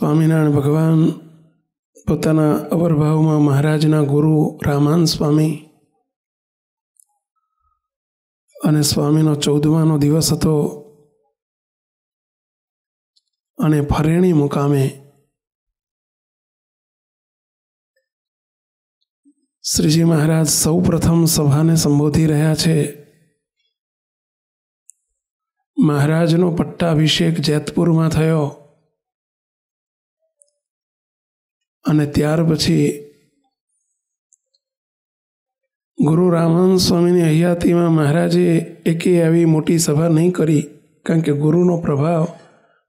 સ્વામિનારાયણ ભગવાન પોતાના અવરભાવમાં મહારાજના ગુરુ રામાન સ્વામી અને સ્વામીનો 14મો દિવસ હતો અને ફરેણી મુકામે શ્રીજી મહારાજ સૌ પ્રથમ સભાને સંબોધી રહ્યા છે. મહારાજનો પટ્ટાભિષેક જેતપુરમાં થયો અને ત્યાર પછી ગુરુ રામાનંદ સ્વામીની હયાતીમાં મહારાજે એકેય આવી મોટી સભા નહીં કરી, કારણ કે ગુરુનો પ્રભાવ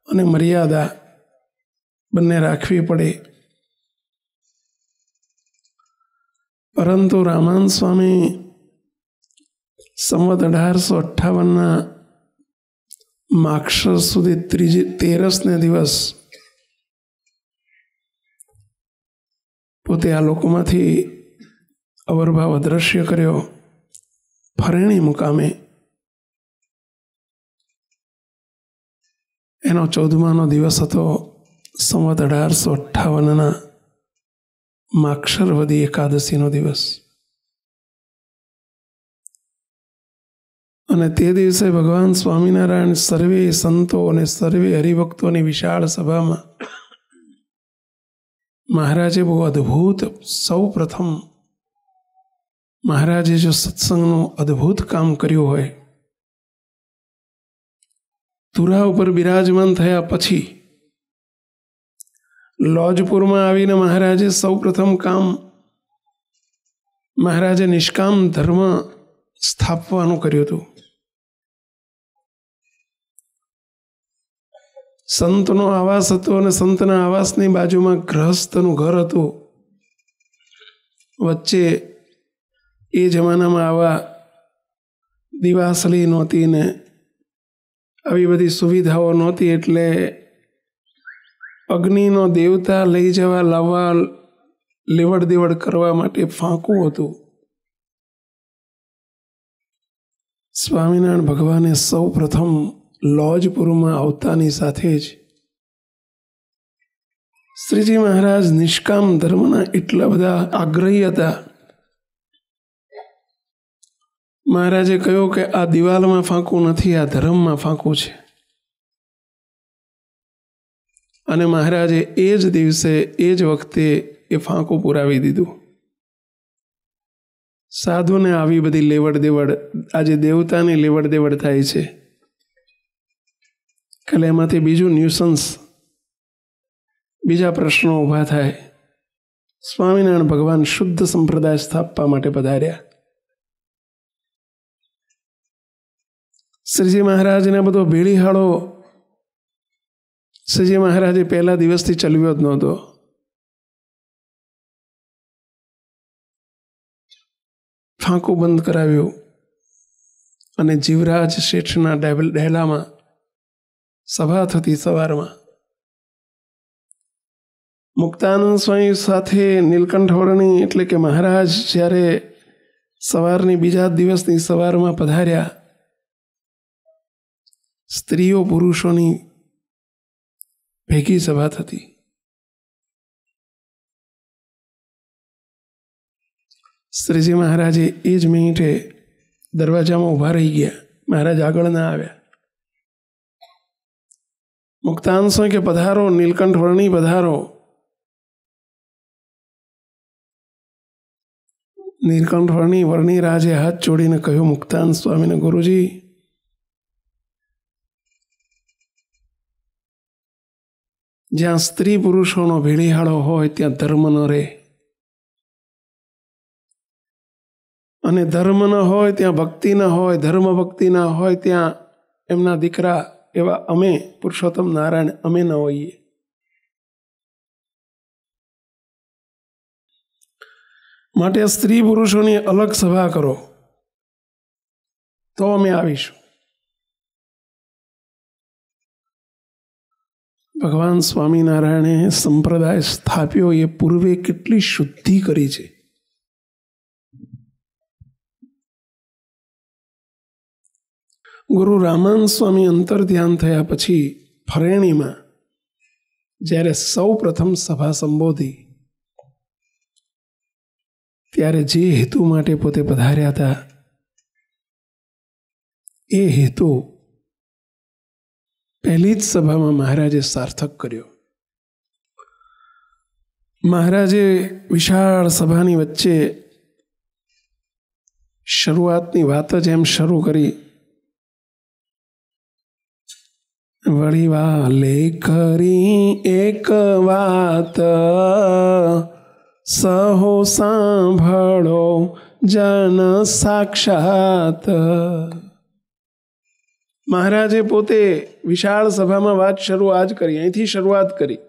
અને મર્યાદા બંને રાખવી પડે. પરંતુ રામાનંદ સ્વામી સંવત 1858ના માક્ષર સુધી 13ને દિવસ પોતે આ લોકોમાંથી અવરભાવ અદ્રશ્ય કર્યો. ફરેણી મુકામે એનો 14માનો દિવસ હતો, સંવત 1858ના માક્ષરવદી એકાદશીનો દિવસ. અને તે દિવસે ભગવાન સ્વામિનારાયણ સર્વે સંતો અને સર્વે હરિભક્તોની વિશાળ સભામાં મહારાજે બહુ અદ્ભુત, સૌ પ્રથમ મહારાજે જો સત્સંગનું અદ્ભુત કામ કર્યું હોય, તુરા ઉપર બિરાજમાન થયા પછી લોજપુરમાં આવીને મહારાજે સૌ પ્રથમ કામ મહારાજે નિષ્કામ ધર્મ સ્થાપવાનું કર્યું હતું. સંતનો આવાસ હતો અને સંતના આવાસની બાજુમાં ગ્રહસ્થનું ઘર હતું. વચ્ચે એ જમાનામાં આવા દિવાસળી નહોતી ને આવી બધી સુવિધાઓ નહોતી, એટલે અગ્નિનો દેવતા લઈ જવા લાવવા લેવડ દેવડ કરવા માટે ફાંકું હતું. સ્વામિનારાયણ ભગવાને સૌ પ્રથમ લોજપુરમાં આવતાની સાથે જ શ્રીજી મહારાજ નિષ્કામ ધર્મના એટલા બધા આગ્રહી હતા. મહારાજે કહ્યું કે આ દિવાલમાં ફાંકું નથી, આ ધર્મમાં ફાંકું છે. અને મહારાજે એ જ દિવસે એ જ વખતે એ ફાંકું પુરાવી દીધું. સાધુને આવી બધી લેવડ દેવડ, આજે દેવતાની લેવડ દેવડ થાય છે, કાલે એમાંથી બીજું ન્યુસન્સ, બીજા પ્રશ્નો ઊભા થાય. સ્વામિનારાયણ ભગવાન શુદ્ધ સંપ્રદાય સ્થાપવા માટે પધાર્યા. શ્રીજી મહારાજને બધો ભેળીહાળો શ્રીજી મહારાજે પહેલા દિવસથી ચલવ્યો જ નહોતો. ફાંકું બંધ કરાવ્યું અને જીવરાજ શેઠના ડેલામાં સભા થતી સવારમાં. મુક્તાનંદ સ્વામી સાથે નીલકંઠ વર્ણી એટલે કે મહારાજ જ્યારે સવારની બીજા દિવસની સવારમાં પધાર્યા, સ્ત્રીઓ પુરુષોની ભેગી સભા થતી. શ્રીજી મહારાજે એ જ મિનિટે દરવાજામાં ઊભા રહી ગયા. મહારાજ આગળ ના આવ્યા. મુક્તાનંદ સ્વામી કે પધારો, નીલકંઠ વર્ણી પધારો. નીલકંઠ વર્ણી રાજે હાથ જોડીને કહ્યું મુક્તાનંદ સ્વામીને, ગુરુજી, જ્યાં સ્ત્રી પુરુષોનો ભેળીહાળો હોય ત્યાં ધર્મ ન રહે, અને ધર્મ ન હોય ત્યાં ભક્તિ ન હોય, ધર્મ ભક્તિ ન હોય ત્યાં એમના દીકરા એવા અમે પુરુષોત્તમ નારાયણ અમે ન હોઈએ. માટે સ્ત્રી પુરુષોની અલગ સભા કરો તો અમે આવીશું. ભગવાન સ્વામિનારાયણે સંપ્રદાય સ્થાપ્યો એ પૂર્વે કેટલી શુદ્ધિ કરી છે. ગુરુ રામાનંદ સ્વામી અંતર ધ્યાન થયા પછી ફરેણીમાં જ્યારે સૌ પ્રથમ સભા સંબોધી ત્યારે જે હેતુ માટે પોતે પધાર્યા હતા એ હેતુ પહેલી જ સભામાં મહારાજે સાર્થક કર્યો. મહારાજે વિશાળ સભાની વચ્ચે શરૂઆતની વાત જ એમ શરૂ કરી, વળી વાલે કરી એક વાત સહો સાંભળો જન સાક્ષાત. મહારાજે પોતે વિશાળ સભામાં વાત શરૂઆત કરી, અહીંથી શરૂઆત કરી.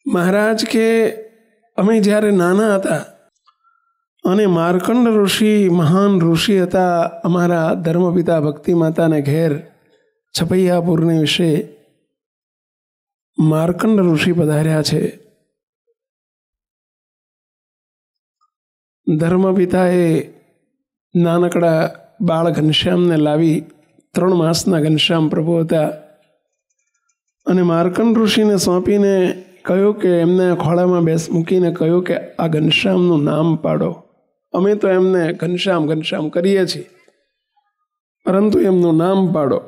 મહારાજ કે અમે જ્યારે નાના હતા અને માર્કંડ ઋષિ મહાન ઋષિ હતા, અમારા ધર્મપિતા ભક્તિ માતાને ઘેર છપૈયાપુરની વિશે માર્કંડ ઋષિ પધાર્યા છે. ધર્મપિતાએ નાનકડા બાળ ઘનશ્યામને લાવી, 3 માસના ઘનશ્યામ પ્રભુ હતા, અને માર્કંડ ઋષિને સોંપીને કહ્યું કે એમને ખોળામાં મૂકીને કહ્યું કે આ ઘનશ્યામનું નામ પાડો. અમે તો એમને ઘનશ્યામ ઘનશ્યામ કરીએ છીએ, પરંતુ એમનું નામ પાડો.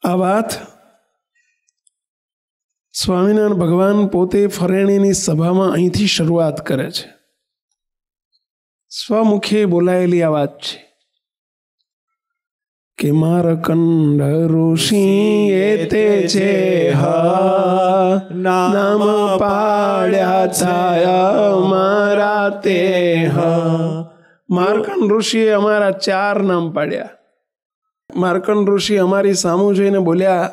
આ વાત સ્વામિનારાયણ ભગવાન પોતે ફરેણીની સભામાં અહીંથી શરૂઆત કરે છે. સ્વમુખે બોલાયેલી આ વાત છે કે માર્કંડ ઋષિ તે છે નામ પાડ્યા છાયા મારા તે. માર્કંડ ઋષિએ અમારા 4 નામ પાડ્યા. માર્કંડ ઋષિ અમારી સામું જોઈને બોલ્યા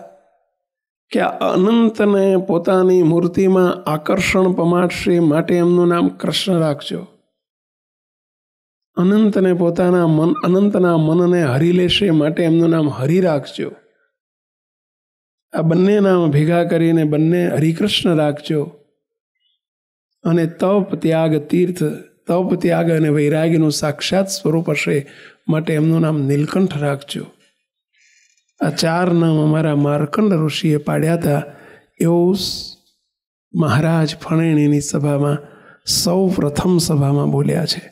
કે અનંતને પોતાની મૂર્તિમાં આકર્ષણ પમાડશે માટે એમનું નામ કૃષ્ણ રાખજો. અનંતને પોતાના અનંતના મનને હરી લેશે માટે એમનું નામ હરિ રાખજો. આ બંને નામ ભેગા કરીને બંને હરિકૃષ્ણ રાખજો. અને તપ ત્યાગ તીર્થ, તપ ત્યાગ અને વૈરાગ્યનું સાક્ષાત સ્વરૂપ હશે માટે એમનું નામ નીલકંઠ રાખજો. આ 4 નામ અમારા માર્કંડ ઋષિએ પાડ્યા હતા. એવું મહારાજ ફણેણીની સભામાં સૌ પ્રથમ સભામાં બોલ્યા છે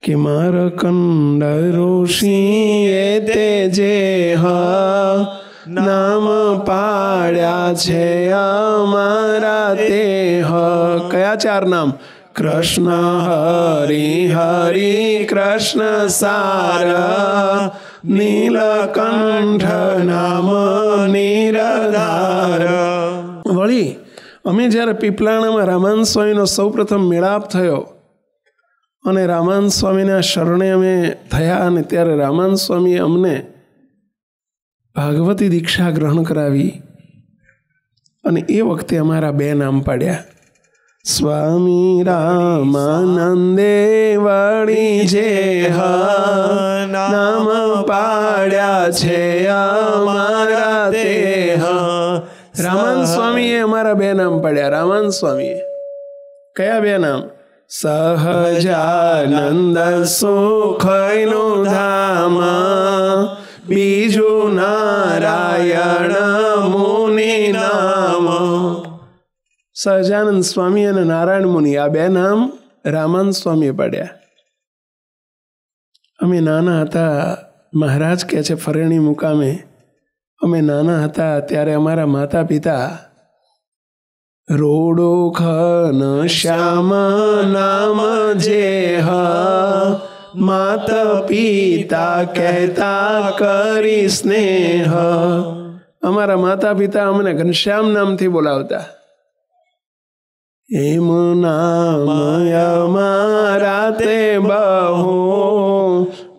કે માર્કંડ ઋષિ તે જે નામ પાડ્યા છે અમારા તે. કયા 4 નામ? કૃષ્ણ હરિ હરિ કૃષ્ણ સાર, નીલકંઠ નામ નિરધાર. વળી અમે જ્યારે પીપલાણામાં રામાનંદ સ્વામીનો સૌ પ્રથમ મેળાપ થયો અને રામાનંદ સ્વામીના શરણે અમે થયા, અને ત્યારે રામાનંદ સ્વામીએ અમને ભાગવતી દીક્ષા ગ્રહણ કરાવી, અને એ વખતે અમારા 2 નામ પાડ્યા. સ્વામી રામાનંદે વળી જે નામ પાડ્યા છે અમારા તે. રામાનંદ સ્વામીએ અમારા 2 નામ પાડ્યા. રામાનંદ સ્વામીએ કયા 2 નામ? સહજાનંદ સુખનું ધામ, બીજું નારાયણ મુનિ નામ. સહજાનંદ સ્વામી અને નારાયણ મુનિ, આ 2 નામ રામાનંદ સ્વામીએ પાડ્યા. અમે નાના હતા, મહારાજ કહે છે ફરેણી મુકામે, અમે નાના હતા ત્યારે અમારા માતા પિતા રોડો ખન શ્યામ નામ જે માત પિતા કહેતા કરી સ્નેહ. અમારા માતા પિતા અમને ઘનશ્યામ નામથી બોલાવતા. એમ નામ અમારા તે બહુ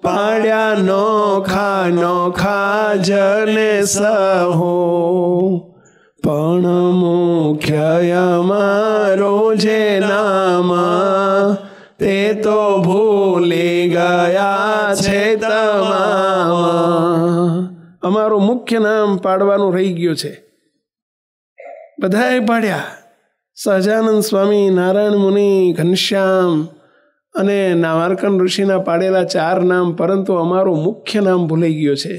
પાડ્યા નોખા નોખા જને સહો, પણ મુખ્ય અમારો જે નામ તે તો ભૂલી ગયા છે તમામ. અમારું મુખ્ય નામ પાડવાનું રહી ગયું છે. બધાએ પાડ્યા, સહજાનંદ સ્વામી, નારાયણ મુનિ, ઘનશ્યામ અને માર્કંડ ઋષિના પાડેલા 4 નામ, પરંતુ અમારું મુખ્ય નામ ભૂલાઈ ગયું છે.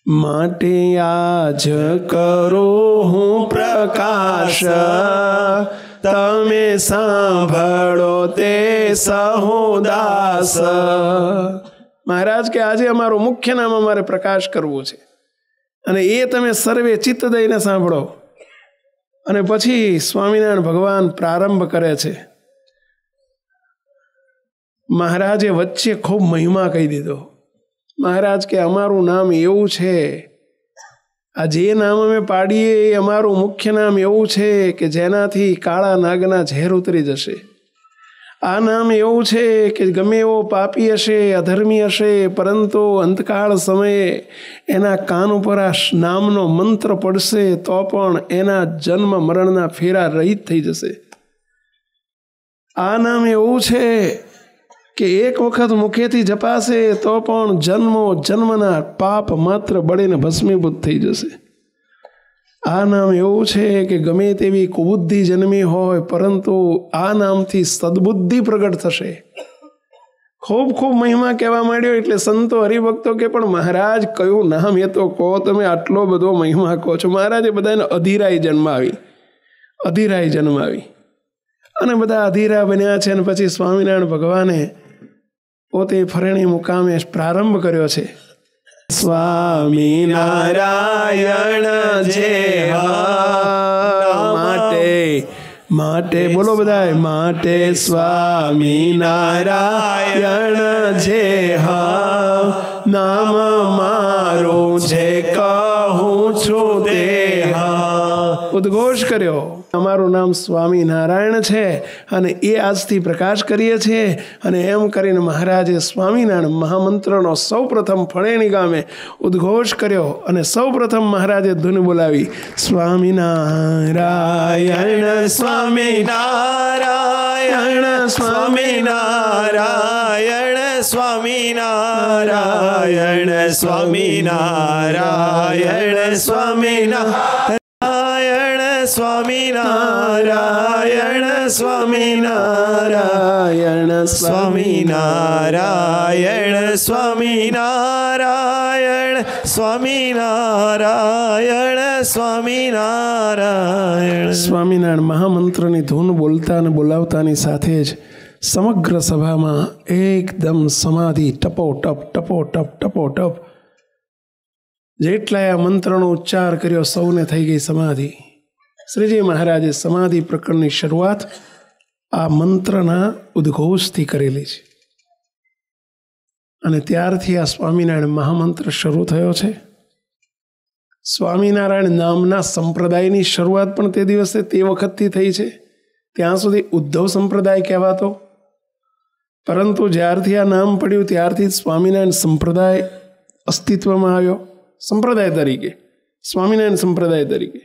માટે આજ કરો હું પ્રકાશ, તમે સાંભળો તે સહુદાસ. મહારાજ કે આજે અમારું મુખ્ય નામ અમારે પ્રકાશ કરવું છે, અને એ તમે સર્વે ચિત્ત દઈને સાંભળો. અને પછી સ્વામિનારાયણ ભગવાન પ્રારંભ કરે છે. મહારાજે વચ્ચે ખૂબ મહિમા કહી દીધો. મહારાજ કે અમારું નામ એવું છે, આ જે નામ અમે પાડીએ એ અમારું મુખ્ય નામ એવું છે કે જેનાથી કાળા નાગના ઝેર ઉતરી જશે. આ નામ એવું છે કે ગમે એવો પાપી હશે, અધર્મી હશે, પરંતુ અંતકાળ સમયે એના કાન ઉપર આ નામનો મંત્ર પડશે તો પણ એના જન્મ મરણના ફેરા રહિત થઈ જશે. આ નામ એવું છે કે એક વખત મુખેથી જપાશે તો પણ જન્મો જન્મના પાપ માત્ર બળીને ભસ્મીભૂત થઈ જશે. આ નામ એવું છે કે ગમે તેવી કુબુદ્ધિ જન્મી હોય, પરંતુ આ નામથી સદબુદ્ધિ પ્રગટ થશે. ખૂબ ખૂબ મહિમા કહેવા માંડ્યો. એટલે સંતો હરિભક્તો કે પણ મહારાજ કયું નામ એ તો કહો, તમે આટલો બધો મહિમા કહો છો. મહારાજે બધાને અધીરાઈ જન્માવી અને બધા અધીરા બન્યા છે. અને પછી સ્વામિનારાયણ ભગવાને પોતે ફરેણી મુકામે પ્રારંભ કર્યો છે. સ્વામિનારાયણ જે માટે બોલો બધા, માટે સ્વામિનારાયણ જે નામ મારું જે કહું છું તે ઉદ્ઘોષ કર્યો. અમારું નામ સ્વામિનારાયણ છે અને એ આજથી પ્રકાશ કરીએ છીએ. અને એમ કરીને મહારાજે સ્વામિનારાયણ મહામંત્રનો સૌ પ્રથમ ફળેણી ગામે ઉદ્ઘોષ કર્યો. અને સૌ પ્રથમ મહારાજે ધૂન બોલાવી, સ્વામિનારાયણ સ્વામિનારાયણ સ્વામિનારાયણ સ્વામિનારાયણ સ્વામિનારાયણ સ્વામિનારાયણ સ્વામિનારાયણ સ્વામિનારાયણ સ્વામિનારાયણ સ્વામિનારાયણ સ્વામિનારાયણ સ્વામિનારાયણ. સ્વામિનારાયણ મહામંત્રની ધૂન બોલતા અને બોલાવતાની સાથે જ સમગ્ર સભામાં એકદમ સમાધિ ટપોટપ ટપોટપ ટપોટપ. જેટલાય આ મંત્રનો ઉચ્ચાર કર્યો સૌને થઈ ગઈ સમાધિ. શ્રીજી મહારાજે સમાધિ પ્રકરણની શરૂઆત આ મંત્રના ઉદ્ઘોષથી કરેલી છે. અને ત્યારથી આ સ્વામિનારાયણ મહામંત્ર શરૂ થયો છે. સ્વામિનારાયણ નામના સંપ્રદાયની શરૂઆત પણ તે દિવસે તે વખતથી થઈ છે. ત્યાં સુધી ઉદ્ધવ સંપ્રદાય કહેવાતો, પરંતુ જ્યારથી આ નામ પડ્યું ત્યારથી સ્વામિનારાયણ સંપ્રદાય અસ્તિત્વમાં આવ્યો, સંપ્રદાય તરીકે, સ્વામિનારાયણ સંપ્રદાય તરીકે.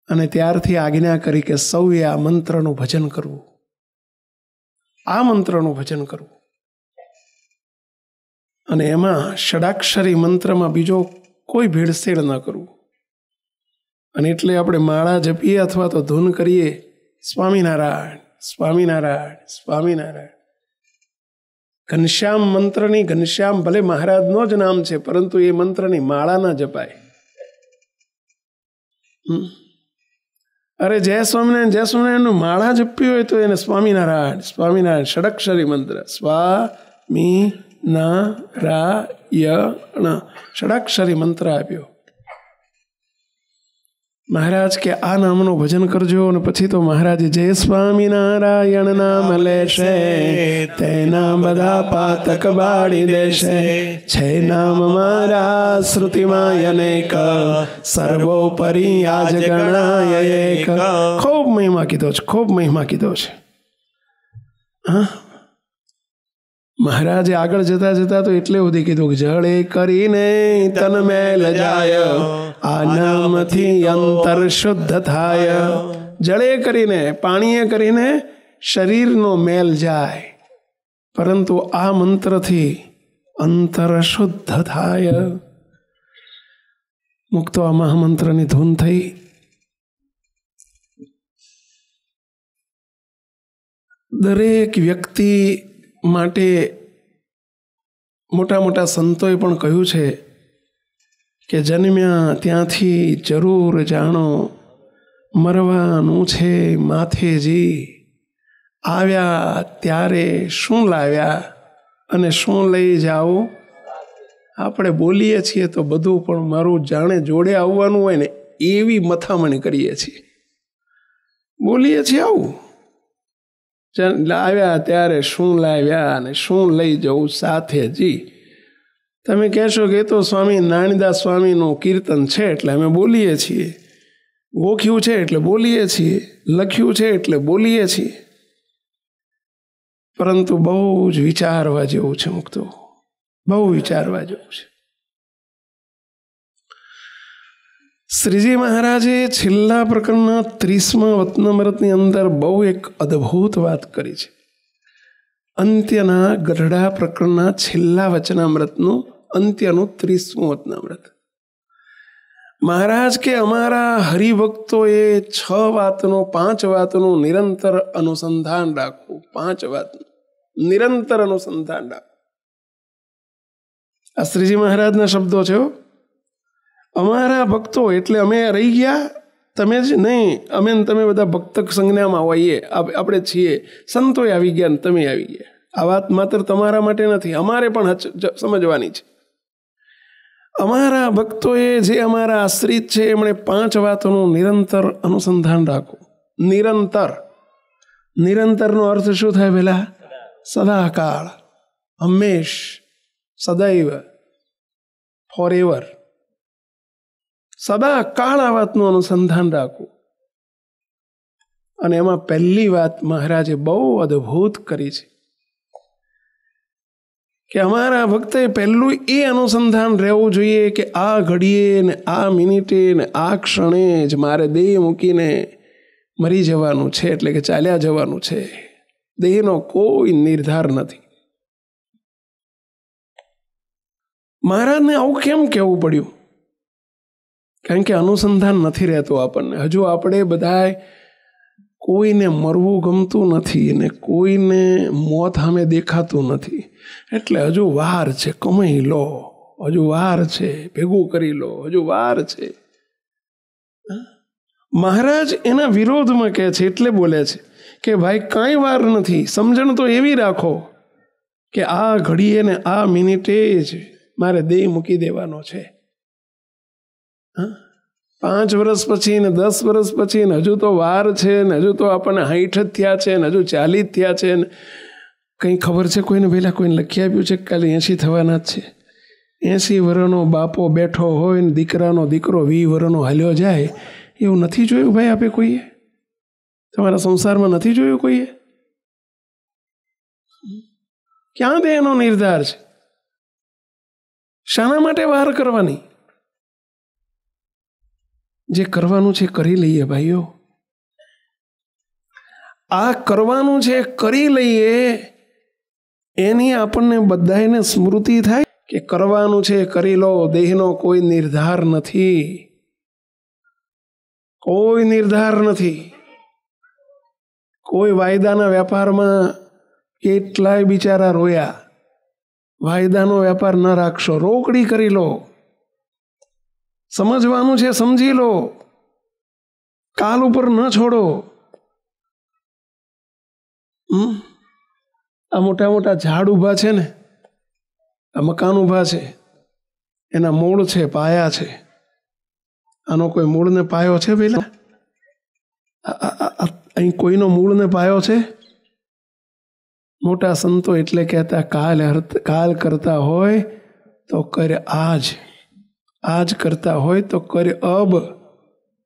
અને ત્યારથી આજ્ઞા કરી કે સૌએ આ મંત્રનું ભજન કરવું, આ મંત્રનું ભજન કરવું. અને એમાં ષડાક્ષરી મંત્રમાં બીજો કોઈ ભેળસેળ ન કરવું. અને એટલે આપણે માળા જપીએ અથવા તો ધૂન કરીએ, સ્વામિનારાયણ સ્વામિનારાયણ સ્વામિનારાયણ. ઘનશ્યામ મંત્રની, ઘનશ્યામ ભલે મહારાજનો જ નામ છે, પરંતુ એ મંત્રની માળા ના જપાય. અરે જય સ્વામિનારાયણ માળા જપ્યું હોય તો એને સ્વામિનારાયણ સ્વામિનારાયણ ષડક્ષરી મંત્ર, સ્વામિનારાયણ ષડાક્ષરી મંત્ર આપ્યો. મહારાજ કે આ નામનું ભજન કરજો. અને પછી તો મહારાજે જય સ્વામિનારાયણ નામ લેશે, તેના બધા પાતક બાળી દેશે. છે નામ મારા શ્રુતિમાં અનેક, સર્વોપરી આજ ગણાય એક. ખૂબ મહિમા કીધો છે, ખૂબ મહિમા કીધો છે. હા, મહારાજે આગળ જતા જતા તો એટલે સુધી કીધું કે જળે કરીને તન મેલ જાય, આ નામથી અંતર શુદ્ધ થાય. જળે કરીને, પાણીએ કરીને શરીરનો મેલ જાય, પરંતુ આ મંત્રથી અંતર શુદ્ધ થાય. મુક્તો આ મહામંત્રની ધૂન થઈ. દરેક વ્યક્તિ માટે મોટા મોટા સંતોએ પણ કહ્યું છે કે જન્મ્યા ત્યાંથી જરૂર જાણો, મરવાનું છે માથેજી. આવ્યા ત્યારે શું લાવ્યા અને શું લઈ જાઓ. આપણે બોલીએ છીએ તો બધું, પણ મારું જાણે જોડે આવવાનું હોય ને એવી મથામણી કરીએ છીએ. બોલીએ છીએ આવું, લાવ્યા ત્યારે શું લાવ્યા અને શું લઈ જવું સાથે જી. તમે કહેશો કે તો સ્વામી નાનીદાસ સ્વામીનું કીર્તન છે એટલે અમે બોલીએ છીએ, ગોખ્યું છે એટલે બોલીએ છીએ, લખ્યું છે એટલે બોલીએ છીએ. પરંતુ બહુ જ વિચારવા જેવું છે મુક્તો, બહુ વિચારવા જેવું છે. શ્રીજી મહારાજે છેલ્લા પ્રકરણના 30મા વતનામૃતની અંદર બહુ એક અદ્ભુત વાત કરી છે. અંત્યના ગઢડા પ્રકરણના છેલ્લા વચનામૃતનું અંત્યનું 30મું વચનામૃત. મહારાજ કે અમારા હરિભક્તોએ 6 વાતનો 5 વાતનું નિરંતર અનુસંધાન રાખવું. 5 વાતનું નિરંતર અનુસંધાન રાખવું. આ શ્રીજી મહારાજના શબ્દો છે. અમારા ભક્તો એટલે અમે રહી ગયા, તમે જ નહીં, અમે તમે બધા ભક્ત સંજ્ઞામાં હોઈએ, આપણે છીએ. સંતોય આવી ગયા ને તમે આવી ગયા. આ વાત માત્ર તમારા માટે નથી, અમારે પણ સમજવાની છે. અમારા ભક્તોએ જે અમારા આશ્રિત છે એમણે 5 વાતોનું નિરંતર અનુસંધાન રાખવું. નિરંતર, નિરંતરનો અર્થ શું થાય પેલા? સદાકાળ, હંમેશ, સદૈવ, ફોર એવર. સદાકાળ આ વાતનું અનુસંધાન રાખવું. અને એમાં પહેલી વાત મહારાજે બહુ અદ્ભુત કરી છે કે અમારા ભક્તે પહેલું એ અનુસંધાન રહેવું જોઈએ કે આ ઘડીએ ને આ મિનિટે ને આ ક્ષણે જ મારે દેહ મૂકીને મરી જવાનું છે, એટલે કે ચાલ્યા જવાનું છે. દેહનો કોઈ નિર્ધાર નથી. મહારાજને આવું કેમ કહેવું પડ્યું? કારણ કે અનુસંધાન નથી રહેતું આપણને. હજુ આપણે બધાય કોઈને મરવું ગમતું નથી અને કોઈને મોત સામે દેખાતું નથી. એટલે હજુ વાર છે, કમાઈ લો, હજુ વાર છે, ભેગું કરી લો, હજુ વાર છે. મહારાજ એના વિરોધમાં કહે છે, એટલે બોલે છે કે ભાઈ કાંઈ વાર નથી. સમજણ તો એવી રાખો કે આ ઘડીએ ને આ મિનિટે જ મારે દેહ મૂકી દેવાનો છે. 5 વર્ષ પછી ને 10 વર્ષ પછી ને હજુ તો વાર છે ને હજુ તો આપણને 60 જ થયા છે ને હજુ 40 થયા છે ને કંઈ ખબર છે કોઈને? પહેલાં કોઈને લખી આપ્યું છે કે કાલે 80 થવાના જ છે? 80 વર્ષનો બાપો બેઠો હોય ને દીકરાનો દીકરો 20 વર્ષનો હાલ્યો જાય, એવું નથી જોયું ભાઈ આપે કોઈએ? તમારા સંસારમાં નથી જોયું કોઈએ? ક્યાં દે એનો નિર્ધાર છે? શાના માટે વાર કરવાની? જે કરવાનું છે કરી લઈએ ભાઈઓ. આ કરવાનું છે કરી લઈએ, એની આપણને બધાને સ્મૃતિ થાય કે કરવાનું છે કરી લો. દેહનો કોઈ નિર્ધાર નથી, કોઈ નિર્ધાર નથી. કોઈ વાયદાના વેપારમાં કેટલાય બિચારા રોયા. વાયદાનો વેપાર ન રાખશો, રોકડી કરી લો. સમજવાનું છે સમજી લો, કાલ ઉપર ન છોડો. આ મોટા મોટા ઝાડ ઊભા છે ને, આ મકાન ઊભા છે, એના મૂળ છે, પાયા છે. આનો કોઈ મૂળને પાયો છે પેલા? અહીં કોઈનો મૂળને પાયો છે? મોટા સંતો એટલે કહેતા કાલ કરતા હોય તો કર આજ, આજ કરતા હોય તો કર અબ.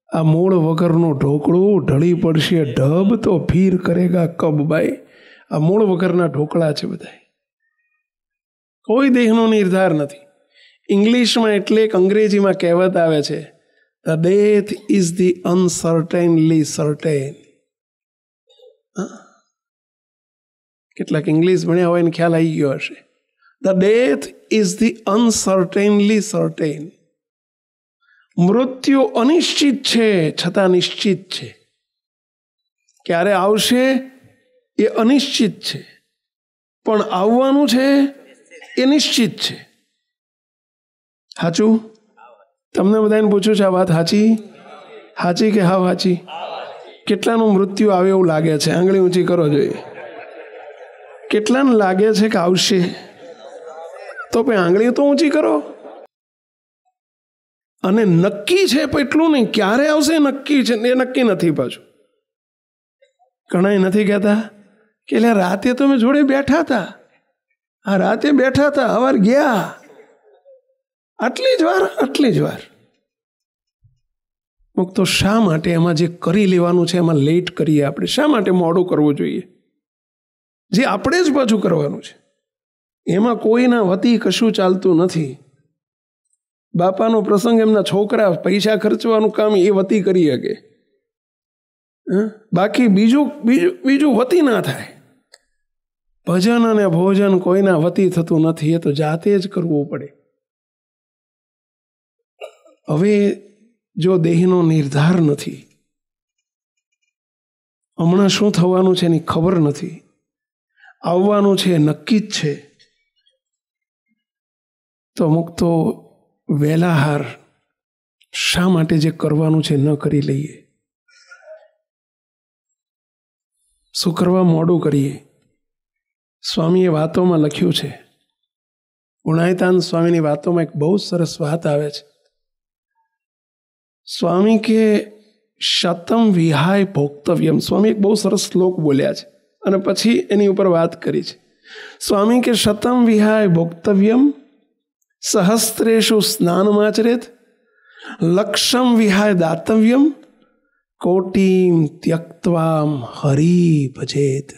આ મૂળ વગરનું ઢોકળું ઢળી પડશે ઢબ તો ફીર કરેગા કબ બાઈ. આ મૂળ વગરના ઢોકળા છે બધા. કોઈ દેહનો નિર્ધાર નથી. ઇંગ્લિશમાં એટલે એક અંગ્રેજીમાં કહેવત આવે છે, the death is the uncertainly certain. કેટલાક ઇંગ્લિશ ભણ્યા હોય ને ખ્યાલ આવી ગયો હશે. The death is the uncertainly certain. મૃત્યુ અનિશ્ચિત છે છતાં નિશ્ચિત છે. ક્યારે આવશે એ અનિશ્ચિત છે, પણ આવવાનું છે એ નિશ્ચિત છે. સાચું? તમને બધાને પૂછું છે, આ વાત સાચી? સાચી કે હાવ સાચી? કેટલાનું મૃત્યુ આવે એવું લાગે છે? આંગળી ઊંચી કરો જોઈએ. કેટલાને લાગે છે કે આવશે? તો પછી આંગળી તો ઊંચી કરો. અને નક્કી છે પણ એટલું નહીં, ક્યારે આવશે નક્કી છે એ નક્કી નથી. પાછું ઘણા નથી કહેતા કે એટલે રાતે તમે જોડે બેઠા હતા, આ રાતે બેઠા હતા, સવાર ગયા, આટલી જ વાર. તો શા માટે એમાં જે કરી લેવાનું છે એમાં લેટ કરીએ આપણે? શા માટે મોડું કરવું જોઈએ? જે આપણે જ પાછું કરવાનું છે, એમાં કોઈના વતી કશું ચાલતું નથી. બાપાનો પ્રસંગ, એમના છોકરા પૈસા ખર્ચવાનું કામ એ વતી કરી શકે, બાકી બીજું વતી ના થાય. ભજન અને ભોજન કોઈના વતી થતું નથી, એ તો જાતે જ કરવું પડે. હવે જો દેહનો નિર્ધાર નથી, હમણાં શું થવાનું છે એની ખબર નથી, આવવાનું છે નક્કી જ છે, તો અમુક તો વહેલાહાર શા માટે જે કરવાનું છે ન કરી લઈએ? શું કરવા મોડું કરીએ? સ્વામીએ વાતોમાં લખ્યું છે, ગુણાયતાન સ્વામીની વાતોમાં એક બહુ સરસ વાત આવે છે. સ્વામી કે શતમ વિહાય ભોક્તવ્યમ. સ્વામી એક બહુ સરસ શ્લોક બોલ્યા છે અને પછી એની ઉપર વાત કરી છે. સ્વામી કે શતમ વિહાય ભોક્તવ્યમ, સહસ્ત્રેષુ સ્નાનમાચરેત, લક્ષમ વિહાય દાતવ્યમ, કોટિમ ત્યક્ત્વામ હરિ ભજેત.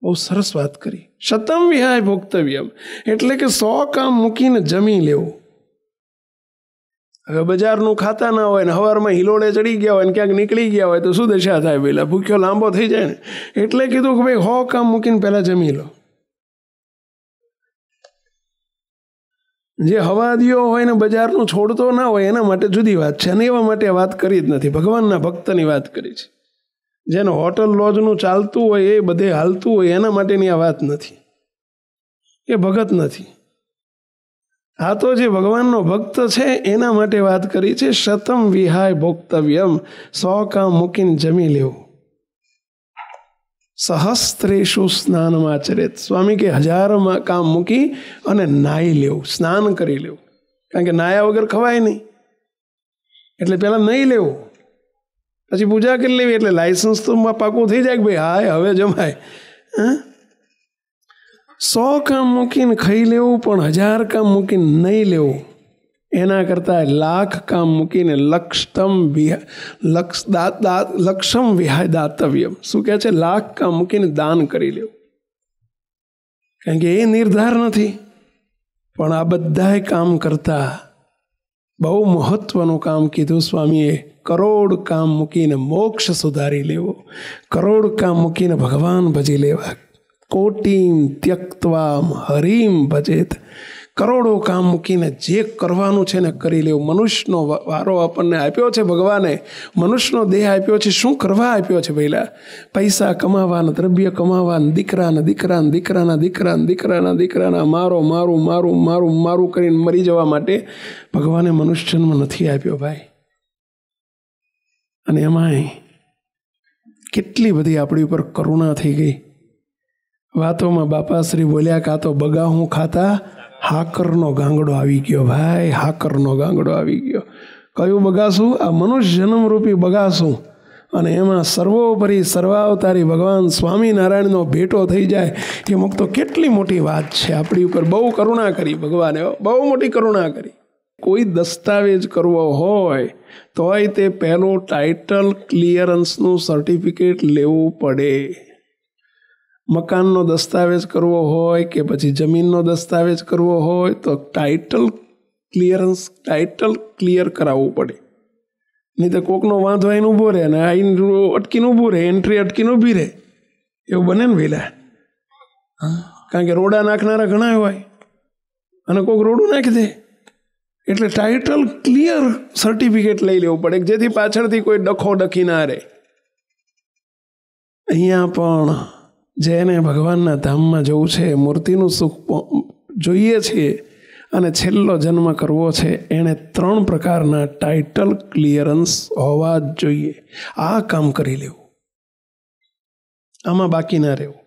બહુ સરસ વાત કરી. શતમ વિહાય ભોક્તવ્યમ એટલે કે 100 કામ મૂકીને જમી લેવું. હવે બજારનું ખાતા ના હોય ને સવારમાં હિલોડે ચડી ગયા હોય ને ક્યાંક નીકળી ગયા હોય તો શું દશા થાય? પેલા ભૂખ્યો લાંબો થઈ જાય ને. એટલે કીધું કે ભાઈ 100 કામ મૂકીને પહેલા જમી લો. જે હવાદીઓ હોય ને બજારનું છોડતો ના હોય એના માટે જુદી વાત છે, અને એવા માટે વાત કરી જ નથી. ભગવાનના ભક્તની વાત કરી છે. જેને હોટલ લોજનું ચાલતું હોય, એ બધે હાલતું હોય, એના માટેની આ વાત નથી. એ ભગત નથી. આ તો જે ભગવાનનો ભક્ત છે એના માટે વાત કરી છે. શતમ વિહાય ભોક્તવ્યમ, 100 કામ મૂકીને જમી લેવું. સહસ્ત્રેષુ સ્નાનમાચરેત. સ્વામી કે 1000 કામ મૂકી અને નાહી લેવું, સ્નાન કરી લેવું. કારણ કે નાહ્યા વગર ખવાય નહીં, એટલે પહેલાં નહીં લેવું, પછી પૂજા કરી લેવી, એટલે લાયસન્સ તો પાકું થઈ જાય કે ભાઈ હાય હવે જમાય. 100 કામ મૂકીને ખાઈ લેવું, પણ 1000 કામ મૂકીને નહીં લેવું. એના કરતાં 1,00,000 કામ મૂકીને લક્ષમ વિહાય દાતવ્યમ. શું કહે છે? 1,00,000 કામ મૂકીને દાન કરી લેવું. કારણ કે એ નિર્ધાર નથી, પણ આ બધાય કામ કરતા બહુ મહત્વનું કામ કીધું સ્વામીએ. કરોડ કામ મૂકીને મોક્ષ સુધારી લેવો, કરોડ કામ મૂકીને ભગવાન ભજી લેવા. કોટિમ ત્યક્ત્વામ હરિમ ભજેત. કરોડો કામ મૂકીને જે કરવાનું છે ને કરી લેવું. મનુષ્યનો વારો આપણને આપ્યો છે ભગવાને, મનુષ્યનો દેહ આપ્યો છે. શું કરવા આપ્યો છે? પહેલા પૈસા કમાવાના, દ્રવ્ય કમાવાના, દીકરાના મારું કરીને મરી જવા માટે ભગવાને મનુષ્ય જન્મ નથી આપ્યો ભાઈ. અને એમાંય કેટલી બધી આપણી ઉપર કરુણા થઈ ગઈ. વાતોમાં બાપાશ્રી બોલ્યા, કાં તો બગાહું ખાતા હાકરનો ગાંગડો આવી ગયો ભાઈ, હાકરનો ગાંગડો આવી ગયો. કયું બગાસું? આ મનુષ્ય જન્મરૂપી બગાસું. અને એમાં સર્વોપરી સર્વાવતારી ભગવાન સ્વામિનારાયણનો ભેટો થઈ જાય એ મુક્ત તો કેટલી મોટી વાત છે. આપણી ઉપર બહુ કરુણા કરી ભગવાને, બહુ મોટી કરુણા કરી. કોઈ દસ્તાવેજ કરવો હોય તોય તે પહેલો ટાઇટલ ક્લિયરન્સનું સર્ટિફિકેટ લેવું પડે. મકાનનો દસ્તાવેજ કરવો હોય કે પછી જમીનનો દસ્તાવેજ કરવો હોય તો ટાઇટલ ક્લિયર કરાવવું પડે. નહીં તો કોકનો વાંધો આવીને ઊભો રહે ને આવીને અટકીને ઊભું રહે, એન્ટ્રી અટકીને ઊભી રહે. એવું બને ને વેલા. કારણ કે રોડા નાખનારા ઘણા હોય અને કોઈક રોડું નાખી દે. એટલે ટાઇટલ ક્લિયર સર્ટિફિકેટ લઈ લેવું પડે, જેથી પાછળથી કોઈ ડખો ડખી ના રહે. અહીંયા પણ જેને ભગવાનના ધામમાં જવું છે, મૂર્તિનું સુખ જોઈએ છે, અને છેલ્લો જન્મ કરવો છે એણે 3 પ્રકારના ટાઇટલ ક્લિયરન્સ હોવા જ જોઈએ. આ કામ કરી લેવું, આમાં બાકી ના રહેવું.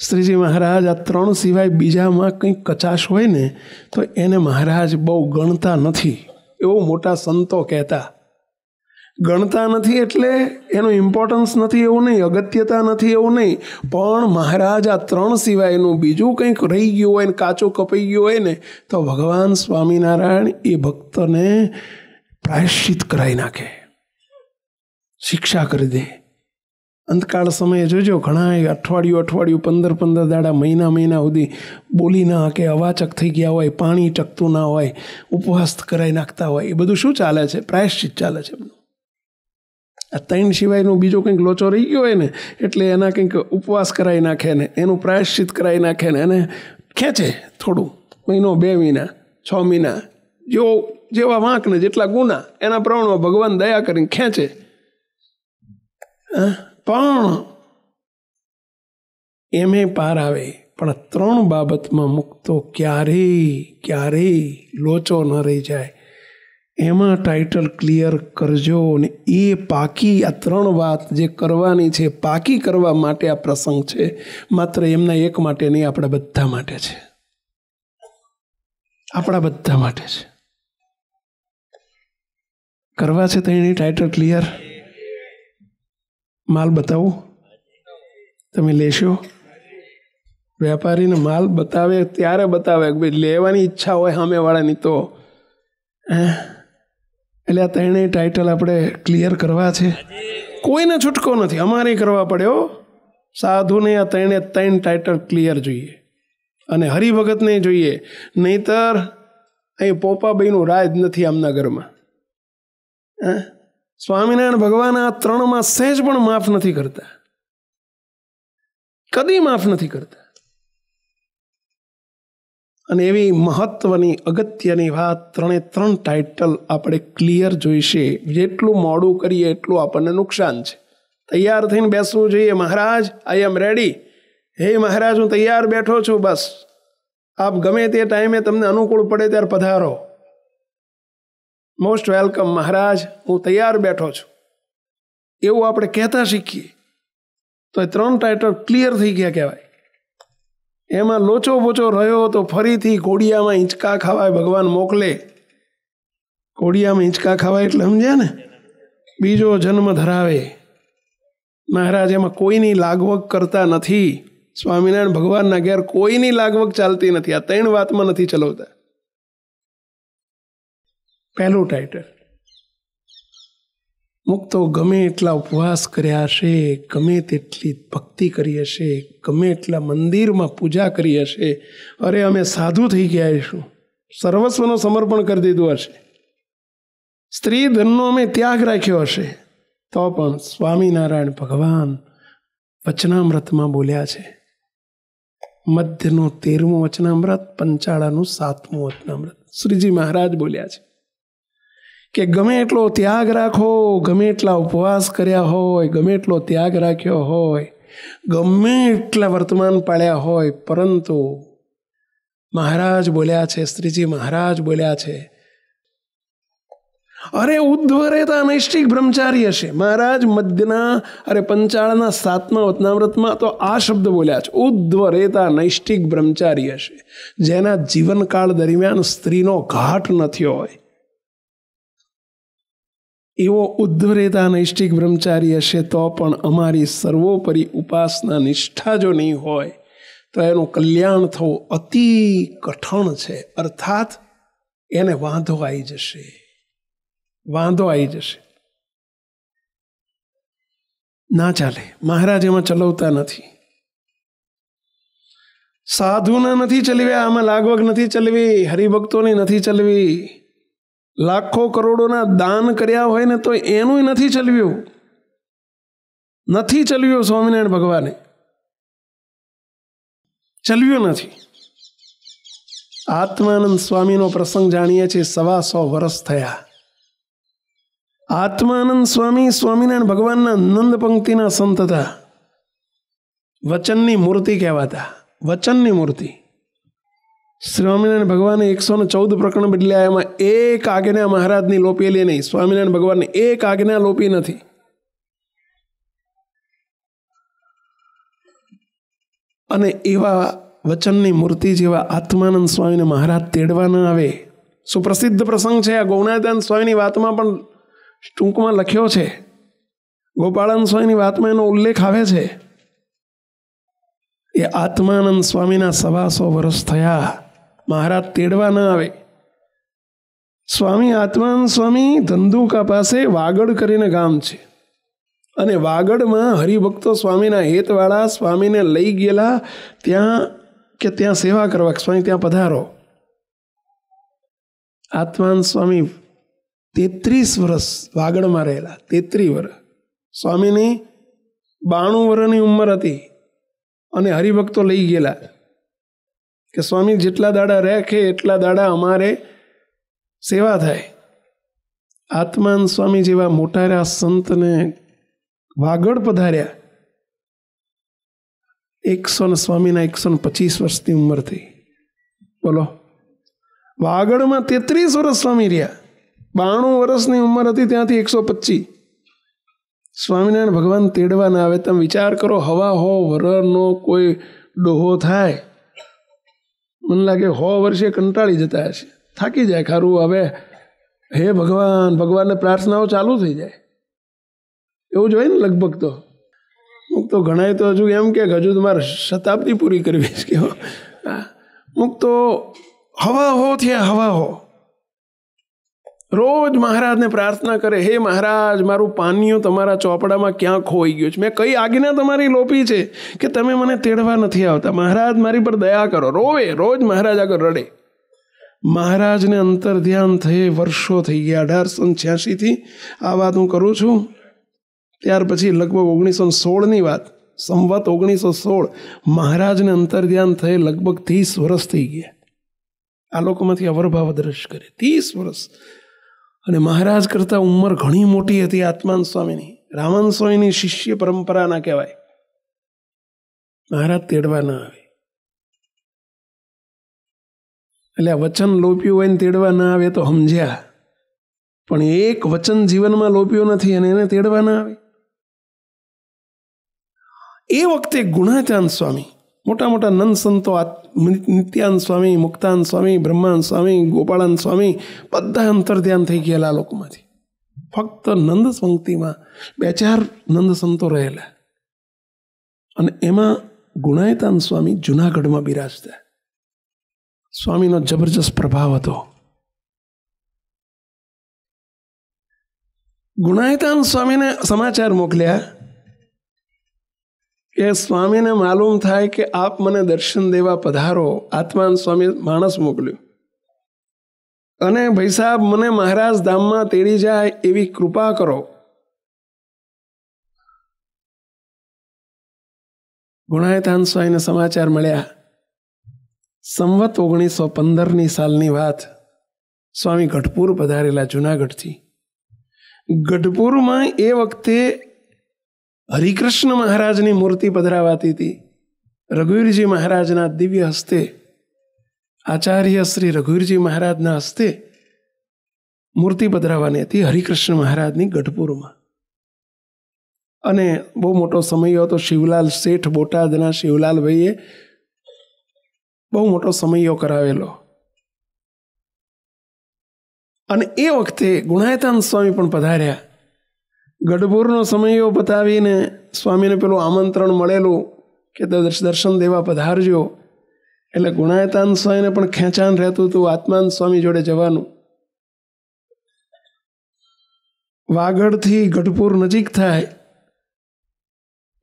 શ્રીજી મહારાજ આ 3 સિવાય બીજામાં કંઈક કચાશ હોય ને તો એને મહારાજ બહુ ગણતા નથી, એવું મોટા સંતો કહેતા. ગણતા નથી એટલે એનું ઇમ્પોર્ટન્સ નથી એવું નહીં, અગત્યતા નથી એવું નહીં, પણ મહારાજ આ 3 સિવાયનું બીજું કંઈક રહી ગયું હોય ને કાચું કપાઈ ગયું હોય ને તો ભગવાન સ્વામિનારાયણ એ ભક્તને પ્રાયશ્ચિત કરાવી નાખે, શિક્ષા કરી દે. અંતકાળ સમયે જોજો ઘણા અઠવાડિયું 15 દાડા મહિના સુધી બોલી ના કે અવાચક થઈ ગયા હોય, પાણી ટકતું ના હોય, ઉપવાસ કરાવી નાખતા હોય. એ બધું શું ચાલે છે? પ્રાયશ્ચિત ચાલે છે. આ 3 સિવાયનું બીજો કંઈક લોચો રહી ગયો હોય ને એટલે એના કંઈક ઉપવાસ કરાવી નાખે ને એનું પ્રાયશ્ચિત કરાવી નાખે ને એને ખેંચે થોડું, મહિનો 2 મહિના 6 મહિના, જેવા વાંક ને જેટલા ગુના એના પ્રમાણમાં ભગવાન દયા કરીને ખેંચે. પણ એમે પાર આવે. પણ 3 બાબતમાં મુક્તો ક્યારેય લોચો ન રહી જાય. એમાં ટાઇટલ ક્લિયર કરજો ને એ પાકી, આ 3 વાત જે કરવાની છે પાકી કરવા માટે આ પ્રસંગ છે. માત્ર એમના એક માટે નહીં, આપણા બધા માટે છે. આપણા બધા માટે છે. કરવા છે તો એની ટાઇટલ ક્લિયર. માલ બતાવું, તમે લેશો? વેપારીને માલ બતાવે ત્યારે બતાવે કે ભાઈ લેવાની ઈચ્છા હોય સામેવાળાની તો. એટલે આ 3 ટાઇટલ આપણે ક્લિયર કરવા છે. કોઈને છૂટકો નથી, અમારે કરવા પડ્યો. સાધુને આ 3 ટાઇટલ ક્લિયર જોઈએ અને હરિભગતને જોઈએ, નહીતર અહીં પોપાભાઈનું રાજ નથી આમના ઘરમાં. સ્વામિનારાયણ ભગવાન આ 3માં સહેજ પણ માફ નથી કરતા, કદી માફ નથી કરતા. અને એવી મહત્વની અગત્યની વાત 3 ટાઇટલ આપણે ક્લિયર જોઈશે. જેટલું મોડું કરીએ એટલું આપણને નુકસાન છે. તૈયાર થઈને બેસવું જોઈએ. મહારાજ આઈ એમ રેડી. હે મહારાજ હું તૈયાર બેઠો છું, બસ આપ ગમે તે ટાઈમે તમને અનુકૂળ પડે ત્યારે પધારો. મોસ્ટ વેલકમ મહારાજ, હું તૈયાર બેઠો છું, એવું આપણે કહેતા શીખીએ તો એ 3 ટાઇટલ ક્લિયર થઈ ગયા કહેવાય. એમાં લોચો બોચો રહ્યો તો ફરીથી ઘોડિયામાં હિંચકા ખાવાય ભગવાન મોકલે. ઘોડિયામાં હિંચકા ખાવાય એટલે સમજ્યા ને, બીજો જન્મ ધરાવે. મહારાજ એમાં કોઈની લાગવગ કરતા નથી. સ્વામિનારાયણ ભગવાનના ઘેર કોઈની લાગવગ ચાલતી નથી. આ 3 વાતમાં નથી ચલાવતા. પહેલું ટાઇટલ, મુક્તો ગમે એટલા ઉપવાસ કર્યા હશે, ગમે તેટલી ભક્તિ કરી હશે, ગમે એટલા મંદિરમાં પૂજા કરી હશે, અરે અમે સાધુ થઈ ગયા હશું, સર્વસ્વનું સમર્પણ કરી દીધું હશે, સ્ત્રી ધનનો અમે ત્યાગ રાખ્યો હશે, તો પણ સ્વામિનારાયણ ભગવાન વચનામૃતમાં બોલ્યા છે. મધ્યનું 13મું વચનામૃત, પંચાળાનું 7મું વચનામૃત. શ્રીજી મહારાજ બોલ્યા છે કે ગમે એટલો ત્યાગ રાખો, ગમે એટલા ઉપવાસ કર્યા હોય, ગમે એટલો ત્યાગ રાખ્યો હોય, ગમે એટલા વર્તમાન પાળ્યા હોય, પરંતુ મહારાજ બોલ્યા છે, શ્રીજી મહારાજ બોલ્યા છે, અરે ઉદ્ધવરેતા નૈષ્ટિક બ્રહ્મચારી હશે. મહારાજ મધ્યના પંચાળના 7મા વચનામૃતમાં તો આ શબ્દ બોલ્યા છે, ઉદ્ધવરેતા નૈષ્ટિક બ્રહ્મચારી હશે, જેના જીવનકાળ દરમિયાન સ્ત્રીનો ઘાટ ન થયો હોય, એવો ઉદ્ધવરેતા નૈષ્ટિક બ્રહ્મચારી હશે. તો પણ અમારી સર્વોપરી ઉપાસના નિષ્ઠા જો નહીં હોય તો એનું કલ્યાણ થવું અતિ કઠણ છે. અર્થાત એને વાંધો આવી જશે, વાંધો આવી જશે, ના ચાલે. મહારાજ એમાં ચલાવતા નથી. સાધુના નથી ચલવ્યા, આમાં લાગવગ નથી ચલવી, હરિભક્તોની નથી ચલવી. લાખો કરોડોના દાન કર્યા હોય ને તો એનું નથી ચલવ્યું, નથી ચલવ્યું. સ્વામિનારાયણ ભગવાને ચલવ્યું નથી. આત્માનંદ સ્વામીનો પ્રસંગ જાણીએ છીએ, 125 વર્ષ થયા. આત્માનંદ સ્વામી સ્વામિનારાયણ ભગવાનના નંદ પંક્તિના સંત હતા. વચનની મૂર્તિ કહેવાતા, વચનની મૂર્તિ. સ્વામિનારાયણ ભગવાને 114 પ્રકરણ બદલ્યા, એમાં એક આજ્ઞા મહારાજની લોપેલી નહીં. સ્વામિનારાયણ ભગવાનને એક આજ્ઞા લોપી નથી. અને એવા વચનની મૂર્તિ જેવા આત્માનંદ સ્વામીને મહારાજ તેડવા ન આવે. સુપ્રસિદ્ધ પ્રસંગ છે. આ ગૌણાદાન સ્વામીની વાતમાં પણ ટૂંકમાં લખ્યો છે. ગોપાળાનંદ સ્વામીની વાતમાં એનો ઉલ્લેખ આવે છે. એ આત્માનંદ સ્વામીના 125 વર્ષ થયા, મહારાજ તેડવા ન આવે. સ્વામી આત્માનંદ સ્વામી ધંધુકા પાસે વાગડ કરીને ગામ છે, અને વાગડમાં હરિભક્તો સ્વામીના હેતવાળા સ્વામીને લઈ ગયેલા ત્યાં સેવા કરવા, સ્વામી ત્યાં પધારો. આત્માનંદ સ્વામી 33 વર્ષ વાગડમાં રહેલા. 33 વર્ષ. સ્વામીની 92 વર્ષની ઉંમર હતી, અને હરિભક્તો લઈ ગયેલા કે સ્વામી જેટલા દાડા રાખે એટલા દાડા અમારે સેવા થાય. આત્માનંદ સ્વામી જેવા મોટારા સંતને વાગડ પધાર્યા. સ્વામીના 125 વર્ષની ઉંમર થઈ. બોલો, વાગડમાં 33 વર્ષ સ્વામી રહ્યા. 92 વર્ષની ઉંમર હતી, ત્યાંથી 125. સ્વામિનારાયણ ભગવાન તેડવા ના આવે. તમે વિચાર કરો, હવા 100 વર્ષનો કોઈ ડોહો થાય, મને લાગે 100 વર્ષે કંટાળી જતા હશે, થાકી જાય. ખારું હવે હે ભગવાન, ભગવાનને પ્રાર્થનાઓ ચાલુ થઈ જાય. એવું જ હોય ને લગભગ. તો ઘણા તો હજુ એમ કે હજુ તમારે શતાબ્દી પૂરી કરવી છે. મુક તો હવા 100 થયા, હવા 100. રોજ મહારાજને પ્રાર્થના કરે, હે મહારાજ, મારું પાનિયું તમારા ચોપડામાં ક્યાં ખોઈ ગયું છે? મેં કઈ આજ્ઞા તમારી લોપી છે કે તમે મને તેડવા નથી આવતા? મહારાજ મારી પર દયા કરો. રોવે, રોજ મહારાજ આગળ રડે. મહારાજને અંતર ધ્યાન થઈ વર્ષો થઈ ગયા. 1886થી આ વાત હું કરું છું. ત્યાર પછી લગભગ 1916ની વાત, સંવત 1916, મહારાજને અંતર ધ્યાન થઈ લગભગ 30 વર્ષ થઈ ગયા. આ લોકોમાંથી અવરભાવ દ્રશ કરે 30 વર્ષ. અને મહારાજ કરતાં ઉંમર ઘણી મોટી હતી આત્માનંદ સ્વામીની. રામાનંદ સ્વામીની શિષ્ય પરંપરાના કહેવાય. મહારાજ તેડવા ના આવે. એટલે આ વચન લોપ્યું હોય ને તેડવા ના આવે તો સમજ્યા, પણ એક વચન જીવનમાં લોપ્યું નથી અને એને તેડવા ના આવે. એ વખતે ગુણાત્યાન સ્વામી, મોટા મોટા નંદ સંતો, નિત્યાનંદ સ્વામી, મુક્તાનંદ સ્વામી, બ્રહ્માનંદ સ્વામી, ગોપાળાનંદ સ્વામી, બધા અંતર્ધ્યાન થઈ ગયેલા લોકોમાંથી. ફક્ત નંદ પંક્તિમાં 2-4 નંદ સંતો રહેલા. અને એમાં ગુણાયતાન સ્વામી જુનાગઢમાં બિરાજતા. સ્વામીનો જબરજસ્ત પ્રભાવ હતો. ગુણાયતાન સ્વામીને સમાચાર મોકલ્યા કે સ્વામીને માલુમ થાય કે આપ મને દર્શન દેવા પધારો. આત્માનંદ સ્વામી માણસ મોકલ્યો, અને ભાઈ સાહેબ, મને મહારાજ ધામમાં તેડી જાય એવી કૃપા કરો. ગુણાયતાન સ્વામીને સમાચાર મળ્યા. સંવત 1915ની સાલની વાત. સ્વામી ગઢપુર પધારેલા જુનાગઢથી. ગઢપુરમાં એ વખતે હરિકૃષ્ણ મહારાજની મૂર્તિ પધરાવાતી હતી. રઘુવીરજી મહારાજના દિવ્ય હસ્તે, આચાર્ય શ્રી રઘુવીરજી મહારાજના હસ્તે મૂર્તિ પધરાવાની હતી હરિકૃષ્ણ મહારાજની ગઢપુરમાં. અને બહુ મોટો સમયો હતો. શિવલાલ શેઠ, બોટાદના શિવલાલ ભાઈએ બહુ મોટો સમયો કરાવેલો. અને એ વખતે ગુણાયતાન સ્વામી પણ પધાર્યા. ગઢપુરનો સમયો પતાવીને સ્વામીને પેલું આમંત્રણ મળેલું કે દર્શન દેવા પધારજો. એટલે ગુણાયતાન સ્વામીને પણ ખેંચાણ રહેતું હતું આત્માનંદ સ્વામી જોડે જવાનું. વાગડથી ગઢપુર નજીક થાય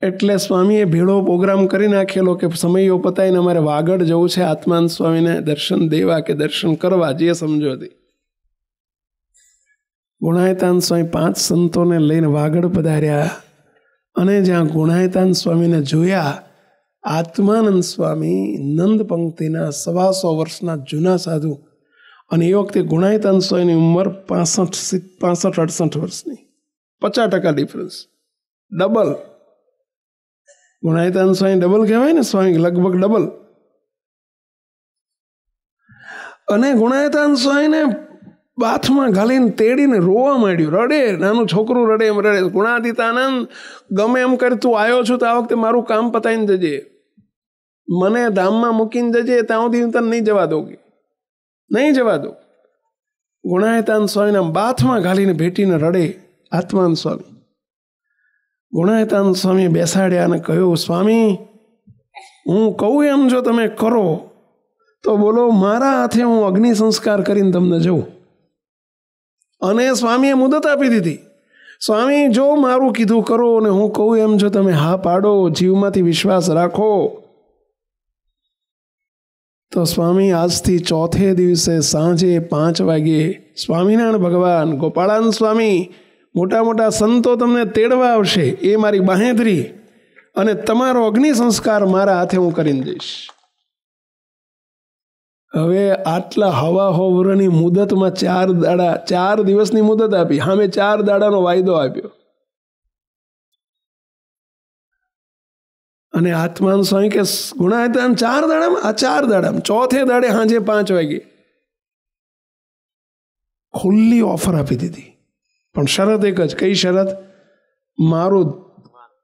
એટલે સ્વામીએ ભેળો પ્રોગ્રામ કરી નાખેલો કે સમયો પતાવીને અમારે વાગડ જવું છે આત્માનંદ સ્વામીને દર્શન દેવા કે દર્શન કરવા, જે સમજો તે. ગુણાયતાન સ્વામી 5 સંતોને લઈને વાગડ પધાર્યા. અને જ્યાં ગુણાયતાન સ્વામીને જોયા, આત્માનંદ સ્વામી નંદ પંક્તિના 125 વર્ષના જૂના સાધુ. અને એ વખતે ગુણાયતાન સ્વામીની ઉંમર 65-68 વર્ષની. 50% ડિફરન્સ, ડબલ. ગુણાયતાન સ્વામી ડબલ કહેવાય ને, સ્વામી લગભગ ડબલ. અને ગુણાયતાન સ્વામીને બાથમાં ઘાલીને તેડીને રોવા માંડ્યું. રડે, નાનું છોકરું રડે એમ રડે. ગુણાતીતાનંદ, ગમે એમ કરી તું આવ્યો છું તો આ વખતે મારું કામ પતાવીને જજે, મને ધામમાં મૂકીને જજે, ત્યાં સુધી હું તને નહીં જવા દઉં, નહીં જવા દઉં. ગુણાયતાન સ્વામીના બાથમાં ઘાલીને ભેટીને રડે આત્માન સ્વામી. ગુણાયતાન સ્વામી બેસાડ્યા અને કહ્યું, સ્વામી હું કહું એમ જો તમે કરો તો બોલો મારા હાથે હું અગ્નિ સંસ્કાર કરીને તમને જઉં. અને સ્વામીએ મુદત આપી દીધી. સ્વામી જો મારું કીધું કરો અને હું કહું એમ જો તમે હા પાડો, જીવમાંથી વિશ્વાસ રાખો, તો સ્વામી આજથી ચોથે દિવસે સાંજે 5 વાગ્યે સ્વામિનારાયણ ભગવાન, ગોપાળાનંદ સ્વામી, મોટા મોટા સંતો તમને તેડવા આવશે. એ મારી બાહેધરી, અને તમારો અગ્નિ સંસ્કાર મારા હાથે હું કરીને જઈશ. હવે આટલા હવા હોવરની મુદતમાં 4 દિવસની મુદત આપી, સામે 4 દાડાનો વાયદો આપ્યો. અને આત્માન સ્વામી કે ગુણાયતાન 4 દાડામાં, આ 4 દાડામાં ચોથે દાડે સાંજે 5 વાગે ખુલ્લી ઓફર આપી દીધી. પણ શરત એક જ. કઈ શરત? મારું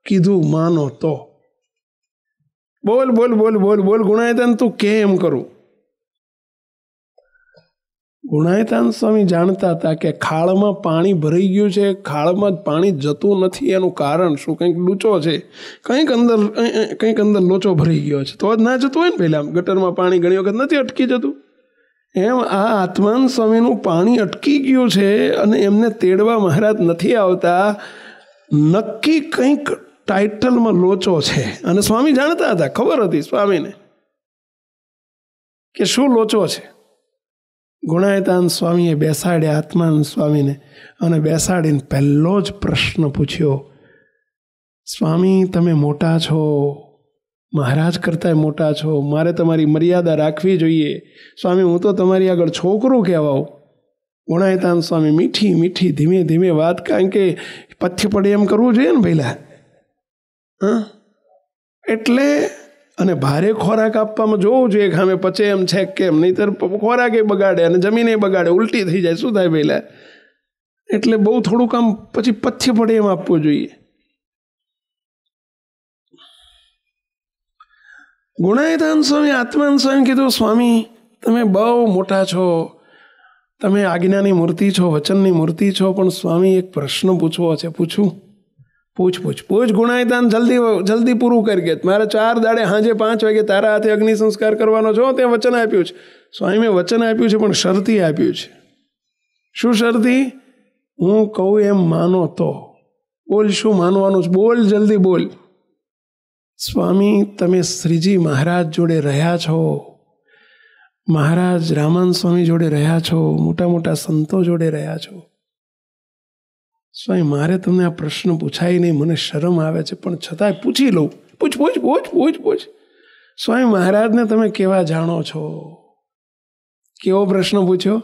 કીધું માનો તો. બોલ બોલ બોલ બોલ બોલ ગુણાયતાન, તું કે એમ કરું. ગુણાયતાન સ્વામી જાણતા હતા કે ખાળમાં પાણી ભરાઈ ગયું છે, ખાળમાં પાણી જતું નથી. એનું કારણ શું? કંઈક લૂચો છે, કંઈક અંદર લોચો ભરાઈ ગયો છે, તો જ ના જતું હોય ને. પહેલાં ગટરમાં પાણી ઘણી વખત નથી અટકી જતું. એમ આ આત્માન સ્વામીનું પાણી અટકી ગયું છે અને એમને તેડવા મહારાજ નથી આવતા. નક્કી કંઈક ટાઇટલમાં લોચો છે. અને સ્વામી જાણતા હતા, ખબર હતી સ્વામીને કે શું લોચો છે. ગુણાયતાન સ્વામીએ બેસાડ્યા આત્માન સ્વામીને, અને બેસાડીને પહેલો જ પ્રશ્ન પૂછ્યો, સ્વામી તમે મોટા છો, મહારાજ કરતાં મોટા છો, મારે તમારી મર્યાદા રાખવી જોઈએ. સ્વામી હું તો તમારી આગળ છોકરું કહેવાઉં. ગુણાયતાન સ્વામી મીઠી મીઠી ધીમે ધીમે વાત, કારણ કે પથ્ય પડે એમ કરવું જોઈએ ને પહેલાં. એટલે અને ભારે ખોરાક આપવામાં જોવું જોઈએ કે સામે પચે એમ છે કેમ, નહીંતર ખોરાક એ બગાડે અને જમીન એ બગાડે, ઉલટી થઈ જાય, શું થાય પહેલાં. એટલે બહુ થોડું કામ પછી પથ્ય પડે એમ આપવું જોઈએ. ગુણાયતાન સ્વામી આત્માન સ્વામી કીધું, સ્વામી તમે બહુ મોટા છો, તમે આજ્ઞાની મૂર્તિ છો, વચનની મૂર્તિ છો, પણ સ્વામી એક પ્રશ્ન પૂછવો છે. પૂછું? પૂછ પૂછ પૂછ. ગુણાયતાન જલ્દી પૂરું કરી કે મારે 4 દાડે સાંજે 5 વાગે તારા હાથે અગ્નિ સંસ્કાર કરવાનો છો. તે વચન આપ્યું છે. સ્વામી મેં વચન આપ્યું છે, પણ શરતી આપ્યું છે. શું શરતી? હું કહું એમ માનો તો. બોલ શું માનવાનું છે? બોલ, જલ્દી બોલ. સ્વામી તમે શ્રીજી મહારાજ જોડે રહ્યા છો, મહારાજ રામાન સ્વામી જોડે રહ્યા છો, મોટા મોટા સંતો જોડે રહ્યા છો. સ્વામી મારે તમને આ પ્રશ્ન પૂછાય નહીં, મને શરમ આવે છે, પણ છતાંય પૂછી લઉં. પૂછ પૂછ પૂછ પૂછ પૂછ. સ્વામી મહારાજને તમે કેવા જાણો છો? કેવો પ્રશ્ન પૂછ્યો?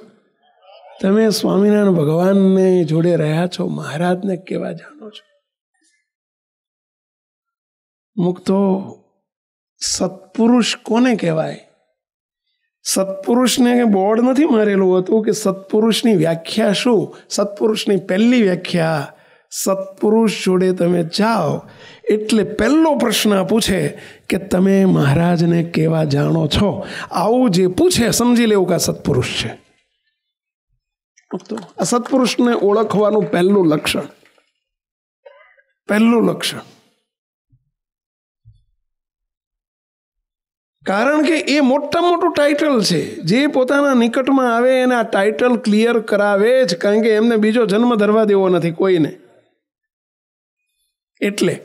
તમે સ્વામિનારાયણ ભગવાનને જોડે રહ્યા છો, મહારાજને કેવા જાણો છો? મુક્તો સત્પુરુષ કોને કહેવાય? સત્પુરુષને બોર્ડ નથી મારેલું હતું કે સત્પુરુષની વ્યાખ્યા શું. સત્પુરુષની પહેલી વ્યાખ્યા, સત્પુરુષ જોડે તમે જાઓ એટલે પહેલો પ્રશ્ન પૂછે કે તમે મહારાજને કેવા જાણો છો. આવું જે પૂછે સમજી લેવું કે આ સત્પુરુષ છે. આ સત્પુરુષને ઓળખવાનું પહેલું લક્ષણ. કારણ કે એ મોટામાં મોટું ટાઇટલ છે. જે પોતાના નિકટમાં આવે એને આ ટાઇટલ ક્લિયર કરાવે જ, કારણ કે એમને બીજો જન્મ ધરવા દેવો નથી કોઈને. એટલે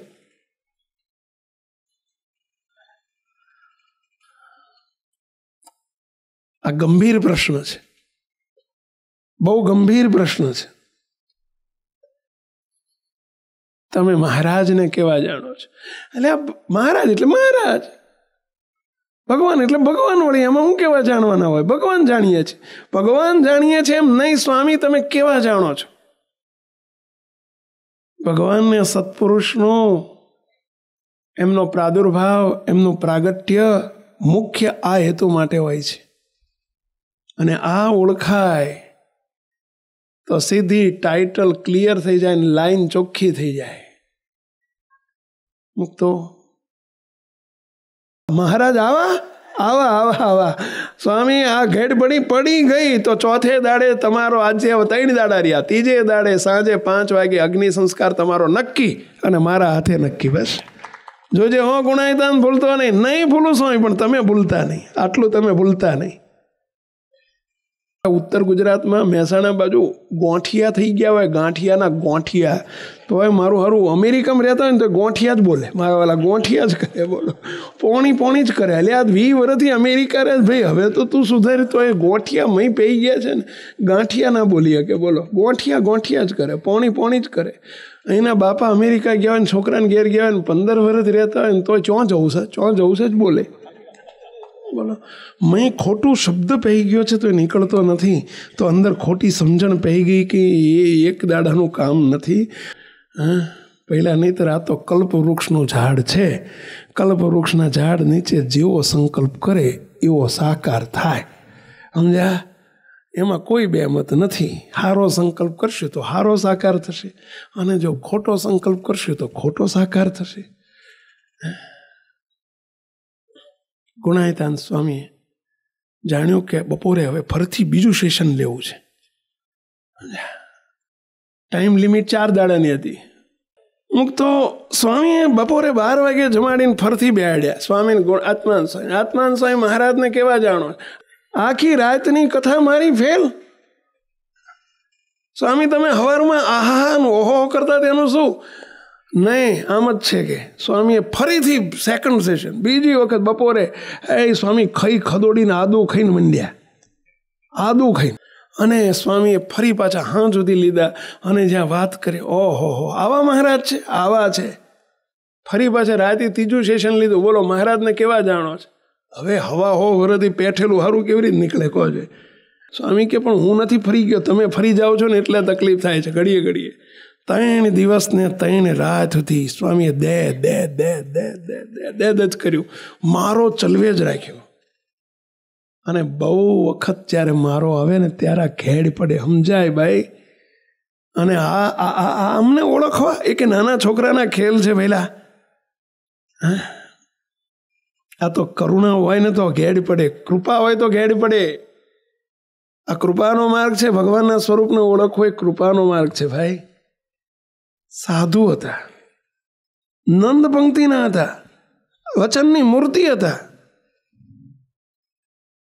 આ ગંભીર પ્રશ્ન છે, બહુ ગંભીર પ્રશ્ન છે. તમે મહારાજને કેવા જાણો છો? એટલે મહારાજ એટલે મહારાજ, ભગવાન એટલે ભગવાન. વળી એમાં હું કેવા જાણવાના હોય? ભગવાન જાણીએ છીએ, ભગવાન જાણીએ છીએ એમ નહીં. સ્વામી તમે કેવા જાણો છો? ભગવાનને સત્પુરુષનો એમનો પ્રાદુર્ભાવ, એમનું પ્રાગટ્ય મુખ્ય આ હેતુ માટે હોય છે. અને આ ઓળખાય તો સીધી ટાઇટલ ક્લિયર થઈ જાય ને લાઈન ચોખ્ખી થઈ જાય. મુક્તો મહારાજ આવા આવા આવા આવા સ્વામી આ ઘેડબડી પડી ગઈ તો ચોથે દાડે તમારો આજે 3 દાડા રહ્યા, ત્રીજે દાડે સાંજે 5 વાગે અગ્નિ સંસ્કાર તમારો નક્કી અને મારા હાથે નક્કી. બસ જોજે હો ગુણાયતાન ભૂલતો નહીં. નહીં ભૂલું સ્વામી, પણ તમે ભૂલતા નહીં, આટલું તમે ભૂલતા નહીં. ઉત્તર ગુજરાતમાં મહેસાણા બાજુ ગોઠિયા થઈ ગયા હોય, ગાંઠિયાના ગોઠિયા. તો હવે મારું હારું અમેરિકામાં રહેતા હોય ને તો ગોઠિયા જ બોલે, મારા વાલા ગોઠિયા જ કરે. બોલો પોણી જ કરે. એટલે આ 20 વર્ષથી અમેરિકા રહે ભાઈ, હવે તો તું સુધારી. તો એ ગોઠિયા મહી પઈ ગયા છે ને, ગાંઠિયા ના બોલી શકે. બોલો ગોઠિયા જ કરે, પોણી જ કરે. અહીંના બાપા અમેરિકા ગયા હોય ને છોકરાને ઘેર ગયા હોય ને 15 વર્ષ રહેતા હોય ને તો ચોં જવું છે જ બોલે. બોલો મેં ખોટું શબ્દ પહેરી ગયો છે તો એ નીકળતો નથી, તો અંદર ખોટી સમજણ પહેરી ગઈ કે એ એક દાડાનું કામ નથી. પહેલાં નહીંતર આ તો કલ્પવૃક્ષનું ઝાડ છે. કલ્પવૃક્ષના ઝાડ નીચે જેવો સંકલ્પ કરે એવો સાકાર થાય. સમજ્યા? એમાં કોઈ બેમત નથી. સારો સંકલ્પ કરશે તો સારો સાકાર થશે, અને જો ખોટો સંકલ્પ કરશે તો ખોટો સાકાર થશે. ગુણાયતાન સ્વામીએ જાણ્યું કે બપોરે હવે ફરીથી બીજું સેશન લેવું છે. ટાઈમ લિમિટ 4 દાડાની હતી. તો સ્વામીએ બપોરે 12 વાગે જમાડીને ફરથી બેહાડ્યા. સ્વામીને આત્માન સ્વામી મહારાજને કેવા જાણો, આખી રાતની કથા મારી ફેલ. સ્વામી તમે હવારમાં આહા ઓહો કરતા તેનું શું? નહીં, આમ જ છે કે સ્વામીએ ફરીથી સેકન્ડ સેશન બીજી વખત બપોરે સ્વામી ખદોડીને આદુ ખાઈને મંડ્યા. આદુ ખાઈને અને સ્વામીએ ફરી પાછા હા સુધી લીધા અને જ્યાં વાત કરી, ઓહો આવા મહારાજ છે, આવા છે. ફરી પાછા રાતે ત્રીજું સેશન લીધું. બોલો મહારાજને કેવા જાણો છે? હવે હવા હો વરથી પેઠેલું સારું કેવી રીતે નીકળે કહો છે. સ્વામી કે પણ હું નથી ફરી ગયો, તમે ફરી જાઓ છો ને એટલે તકલીફ થાય છે ઘડીએ. 3 દિવસ ને 3 રાત સુધી સ્વામીએ દે જ કર્યું. મારો ચલવે જ રાખ્યો. અને બહુ વખત જ્યારે મારો આવે ને ત્યારે ઘેડ પડે, સમજાય ભાઈ. અને આ અમને ઓળખવા એ કે નાના છોકરાના ખેલ છે પહેલા. આ તો કરુણા હોય ને તો ઘેડ પડે, કૃપા હોય તો ઘેડ પડે. આ કૃપાનો માર્ગ છે, ભગવાનના સ્વરૂપને ઓળખવો એ કૃપાનો માર્ગ છે ભાઈ. સાધુ હતા, નંદ પંક્તિના હતા, વચનની મૂર્તિ હતા,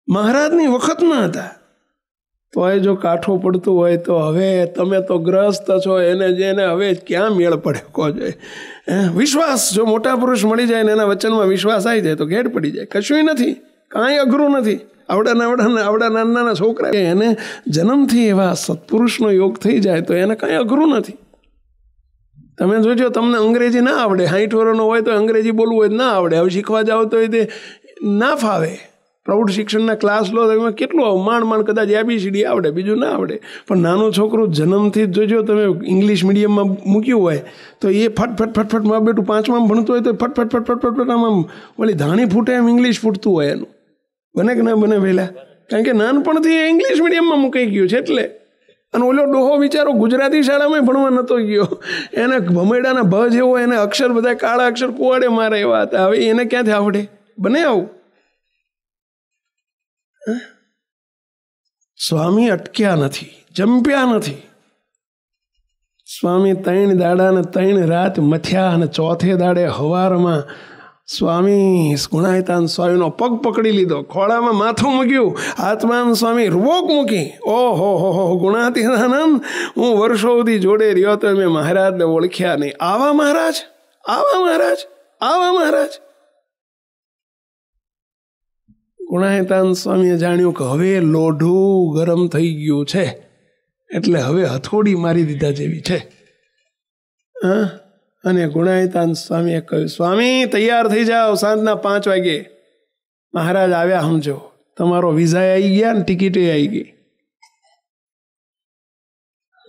મહારાજની વખતના હતા. તો એ જો કાઠું પડતું હોય તો હવે તમે તો ગ્રસ્ત છો, જેને હવે ક્યાં મેળ પડે કહો જોઈએ. વિશ્વાસ જો મોટા પુરુષ મળી જાય ને એના વચનમાં વિશ્વાસ આવી જાય તો ઘેડ પડી જાય. કશું નથી, કાંઈ અઘરું નથી. આવડા નાના છોકરા એને જન્મથી એવા સત્પુરુષનો યોગ થઈ જાય તો એને કાંઈ અઘરું નથી. તમે જોજો, તમને અંગ્રેજી ના આવડે, 60 વર્ષનો હોય તો અંગ્રેજી બોલવું હોય ના આવડે. હવે શીખવા જાઓ તો એ ના ફાવે. પ્રૌઢ શિક્ષણના ક્લાસ લો તો એમાં કેટલું માંડ કદાચ ABCD આવડે, બીજું ના આવડે. પણ નાનું છોકરું જન્મથી જ જોજો તમે ઇંગ્લિશ મીડિયમમાં મૂક્યું હોય તો એ ફટ માં બેટું 5માં ભણતું હોય તો ફટ આમ ઓલી ધાણી ફૂટે એમ ઇંગ્લિશ ફૂટતું હોય એનું. બને કે ના બને પહેલાં? કારણ કે નાનપણથી એ ઇંગ્લિશ મીડિયમમાં મૂકાઈ ગયું છે એટલે. અને ઓલો ડોહો બિચારો ગુજરાતી શાળામાં ભણવા નહોતો ગયો, એને ભમેડાના ભ જેવો, એને અક્ષર બધા કાળા અક્ષર કુવાડે મારે એવા હતા. હવે એને ક્યાંથી આવડે? બને આવું? સ્વામી અટક્યા નથી, જંપ્યા નથી. સ્વામી 3 દાડા ને 3 રાત મથ્યા અને ચોથે દાડે હવારમાં સ્વામી ગુણાયતાન સ્વામીનો પગ પકડી લીધો, ખોળામાં માથું મૂક્યું, આત્માન સ્વામી રૂવોક મૂકી. ઓહો ગુણાતીતાનંદ, હું વર્ષો સુધી જોડે રહ્યો તો મેં મહારાજને ઓળખ્યા નહીં. આવા મહારાજ. ગુણાયતાન સ્વામીએ જાણ્યું કે હવે લોઢું ગરમ થઈ ગયું છે, એટલે હવે હથોડી મારી દીધા જેવી છે. અને ગુણાયતાન સ્વામીએ કહ્યું, સ્વામી તૈયાર થઈ જાઓ, સાંજના 5 વાગે મહારાજ આવ્યા, સમજો તમારો વિઝા આવી ગયા ને ટિકિટે આવી ગઈ.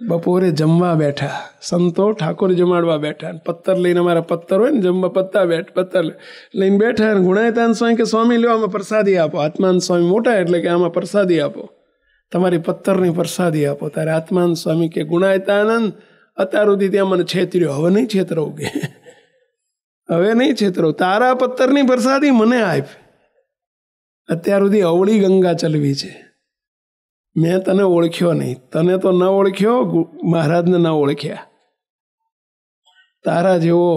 બપોરે જમવા બેઠા, સંતો ઠાકોર જમાડવા બેઠા, પત્તર લઈને, અમારા પત્તર હોય ને જમવા, પત્તર લઈને બેઠા. ગુણાયતાન સ્વામી કે સ્વામી લ્યો આમાં પ્રસાદી આપો. આત્માન સ્વામી મોટા એટલે કે આમાં પ્રસાદી આપો. તમારી પથ્થરની પ્રસાદી આપો. ત્યારે આત્માનંદ સ્વામી કે ગુણાયતાનંદ અત્યાર સુધી ત્યાં મને છેતર્યો, હવે નહીં છેતરવું કે હવે નહીં છેતરવું, તારા પથ્થરની પ્રસાદી મને આપ. અત્યાર સુધી અવળી ગંગા ચલવી છે, મેં તને ઓળખ્યો નહીં, તને તો ન ઓળખ્યો, મહારાજને ન ઓળખ્યા. તારા જેવો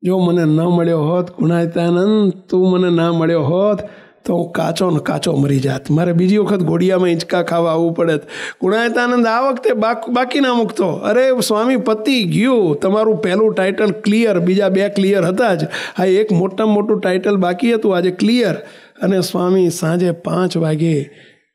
જો મને ન મળ્યો હોત ગુણાયતાનંદ, તું મને ના મળ્યો હોત તો હું કાચો ને કાચો મરી જાત, મારે બીજી વખત ઘોડિયામાં હિંચકા ખાવા આવવું પડે. ગુણાયતાનંદ આ વખતે બાકી ના મૂકતો. અરે સ્વામી પતિ ગયું, તમારું પહેલું ટાઇટલ ક્લિયર, બીજા 2 ક્લિયર હતા જ, આ એક મોટામાં મોટું ટાઇટલ બાકી હતું, આજે ક્લિયર. અને સ્વામી સાંજે 5 વાગે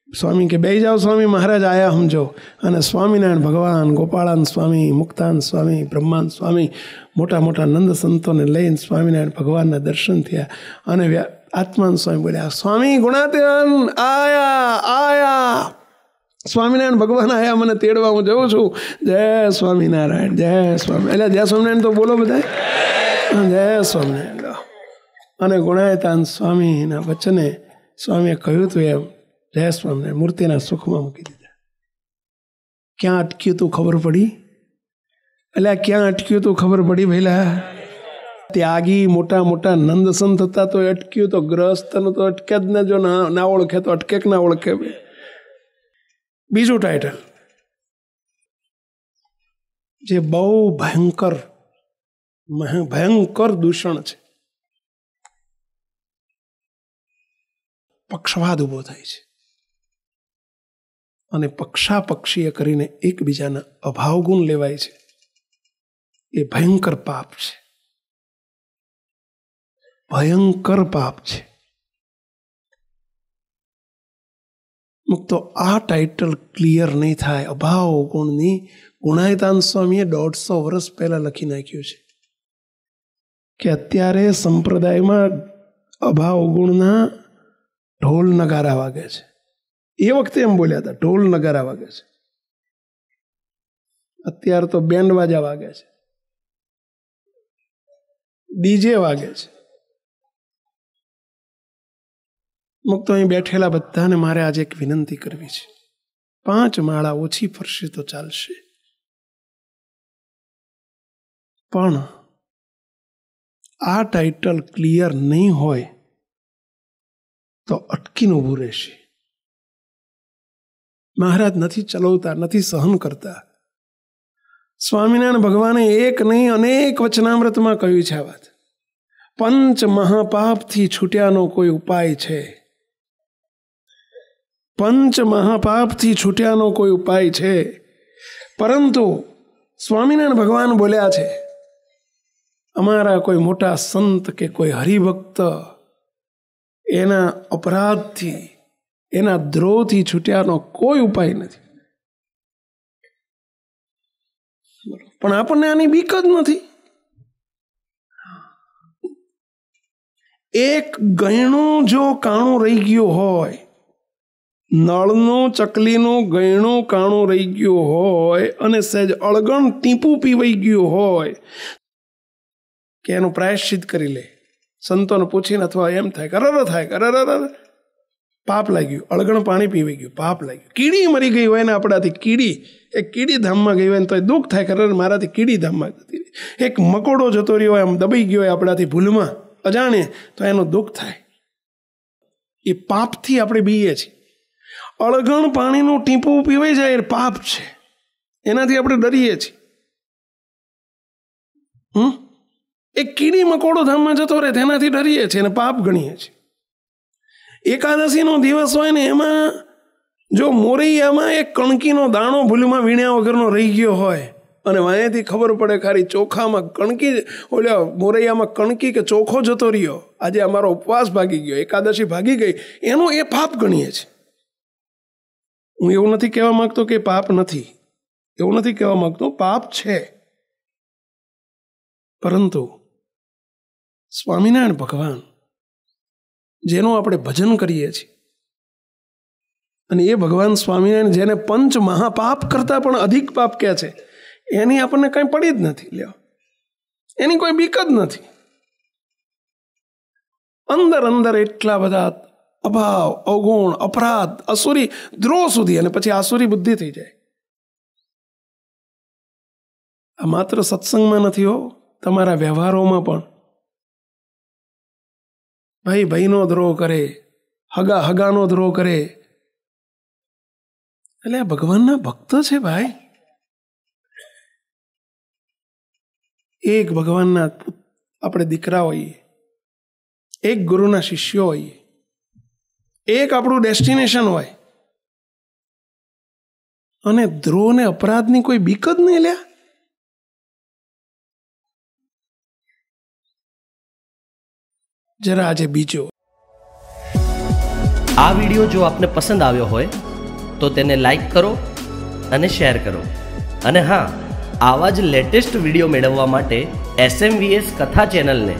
સ્વામી કે બેસી જાઓ સ્વામી, મહારાજ આયા સમજો. અને સ્વામિનારાયણ ભગવાન, ગોપાળાન સ્વામી, મુક્તાન સ્વામી, બ્રહ્માન સ્વામી, મોટા મોટા નંદ સંતોને લઈને સ્વામિનારાયણ ભગવાનના દર્શન થયા. અને આત્માન સ્વામી બોલ્યા, સ્વામી ગુણાતીતાન આયા. સ્વામિનારાયણ ભગવાન આયા, મને તેડવા, હું જઉં છું. જય સ્વામિનારાયણ, જય સ્વામી. એટલે જય સ્વામિનારાયણ તો બોલો બધા, જય સ્વામિનારાયણ. અને ગુણાતીતાન સ્વામીના વચને સ્વામીએ કહ્યું હતું એમ, જય સ્વામિનારાયણ, મૂર્તિના સુખમાં મૂકી દીધા. ક્યાં અટક્યું તું ખબર પડી? એટલે ક્યાં અટક્યું તું ખબર પડી ભઈલા? ત્યાગી મોટા મોટા નંદ સંત હતા તો અટક્યું, તો ગ્રહસ્થનું તો અટકે જ ને, જો ના ઓળખે તો અટકે કે ના ઓળખે. બીજું ટાઇટલ જે બહુ ભયંકર દૂષણ છે, પક્ષવાદ ઉભો થાય છે અને પક્ષાપક્ષીય કરીને એકબીજાના અભાવગુણ લેવાય છે. એ ભયંકર પાપ છે, ભયંકર પાપ છે. તો આ ટાઇટલ ક્લિયર નહીં થાય અભાવ ગુણની. ગુણાયતાન સ્વામીએ 150 વર્ષ પહેલા લખી નાખ્યું છે કે અત્યારે સંપ્રદાયમાં અભાવ ગુણના ઢોલ નગારા વાગે છે. એ વખતે એમ બોલ્યા હતા, ઢોલ નગારા વાગે છે. અત્યારે તો બેન્ડ વાજા વાગે છે, ડીજે વાગે છે. મુક્તો અહીં બેઠેલા બધાને મારે આજે એક વિનંતી કરવી છે. 5 માળા ઓછી ફરશે તો ચાલશે, પણ આ ટાઇટલ ક્લિયર નહીં હોય તો અટકીને ઊભું રહેશે. મહારાજ નથી ચલાવતા, નથી સહન કરતા. સ્વામિનારાયણ ભગવાને એક નહીં અનેક વચનામૃતમાં કહ્યું છે આ વાત. 5 મહાપાપથી છૂટ્યાનો કોઈ ઉપાય છે? 5 મહાપાપથી છૂટ્યાનો કોઈ ઉપાય છે? પરંતુ સ્વામિનારાયણ ભગવાન બોલ્યા છે, અમારા કોઈ મોટા સંત કે કોઈ હરિભક્ત એના અપરાધથી, એના દ્રોહથી છૂટ્યાનો કોઈ ઉપાય નથી. પણ આપણને આની બીક જ નથી. એક ગયણું જો કાણું રહી ગયું હોય, નળનું ચકલીનું ગયણું કાણું રહી ગયું હોય અને સહેજ અળગણ ટીપું પીવાઈ ગયું હોય કે એનું પ્રાયશ્ચિત કરી લે. સંતોને પૂછીને અથવા એમ થાય કરર પાપ લાગ્યું, અળગણ પાણી પીવાઈ ગયું, પાપ લાગ્યું. કીડી મરી ગઈ હોય ને આપણાથી, કીડી એક કીડી ધામમાં ગઈ હોય ને તો એ દુઃખ થાય, કરર મારાથી કીડી ધામમાં જતી. એક મકોડો જતો રહ્યો હોય, આમ દબાઈ ગયો હોય આપણાથી ભૂલમાં અજાણે, તો એનું દુઃખ થાય. એ પાપથી આપણે બીએ છીએ. અળગણ પાણીનું ટીપું પીવાઈ જાય એ પાપ છે, એનાથી આપણે ડરીએ છીએ. એક કીડી મકોડો ધામમાં જતો રહે તેનાથી ડરીએ છીએ અને પાપ ગણીએ છીએ. એકાદશીનો દિવસ હોય ને એમાં જો મોરૈયામાં એક કણકીનો દાણો ભૂલમાં વીણ્યા વગરનો રહી ગયો હોય અને વાંયાથી ખબર પડે ખાલી ચોખામાં કણકી, ઓલા મોરૈયામાં કણકી કે ચોખો જતો રહ્યો, આજે અમારો ઉપવાસ ભાગી ગયો, એકાદશી ભાગી ગઈ, એનો એ પાપ ગણીએ છીએ. હું એવું નથી કહેવા માંગતો કે પાપ નથી, એવું નથી કહેવા માંગતો, પાપ છે. પરંતુ સ્વામિનારાયણ ભગવાન જેનું આપણે ભજન કરીએ છીએ અને એ ભગવાન સ્વામિનારાયણ જેને 5 મહાપાપ કરતા પણ અધિક પાપ કહે છે, એની આપણને કંઈ પડી જ નથી. લ્યો, એની કોઈ બીક જ નથી. અંદર અંદર એટલા બધા અભાવ, અવગુણ, અપરાધ, અસુરી, દ્રોહ સુધી, અને પછી આસુરી બુદ્ધિ થઈ જાય. આ માત્ર સત્સંગમાં નથી હો, તમારા વ્યવહારોમાં પણ. ભાઈ ભાઈનો દ્રોહ કરે, હગા હગાનો દ્રોહ કરે, એટલે આ ભગવાનના ભક્ત છે ભાઈ. એક ભગવાનના આપણે દીકરા હોઈએ, એક ગુરુના શિષ્યો હોઈએ, એક આપણું ડેસ્ટિનેશન હોય, અને દ્રોહ ને અપરાધની કોઈ બીક જ નહીં લ્યા. જરા આજે બીજો. આ વિડીયો જો આપને પસંદ આવ્યો હોય તો તેને લાઈક કરો અને શેર કરો. અને હા, આવા જ લેટેસ્ટ વિડીયો મેળવવા માટે SMVS કથા ચેનલને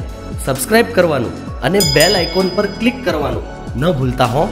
સબસ્ક્રાઇબ કરવાનું અને બેલ આઇકોન પર ક્લિક કરવાનું ન ભૂલતા હો.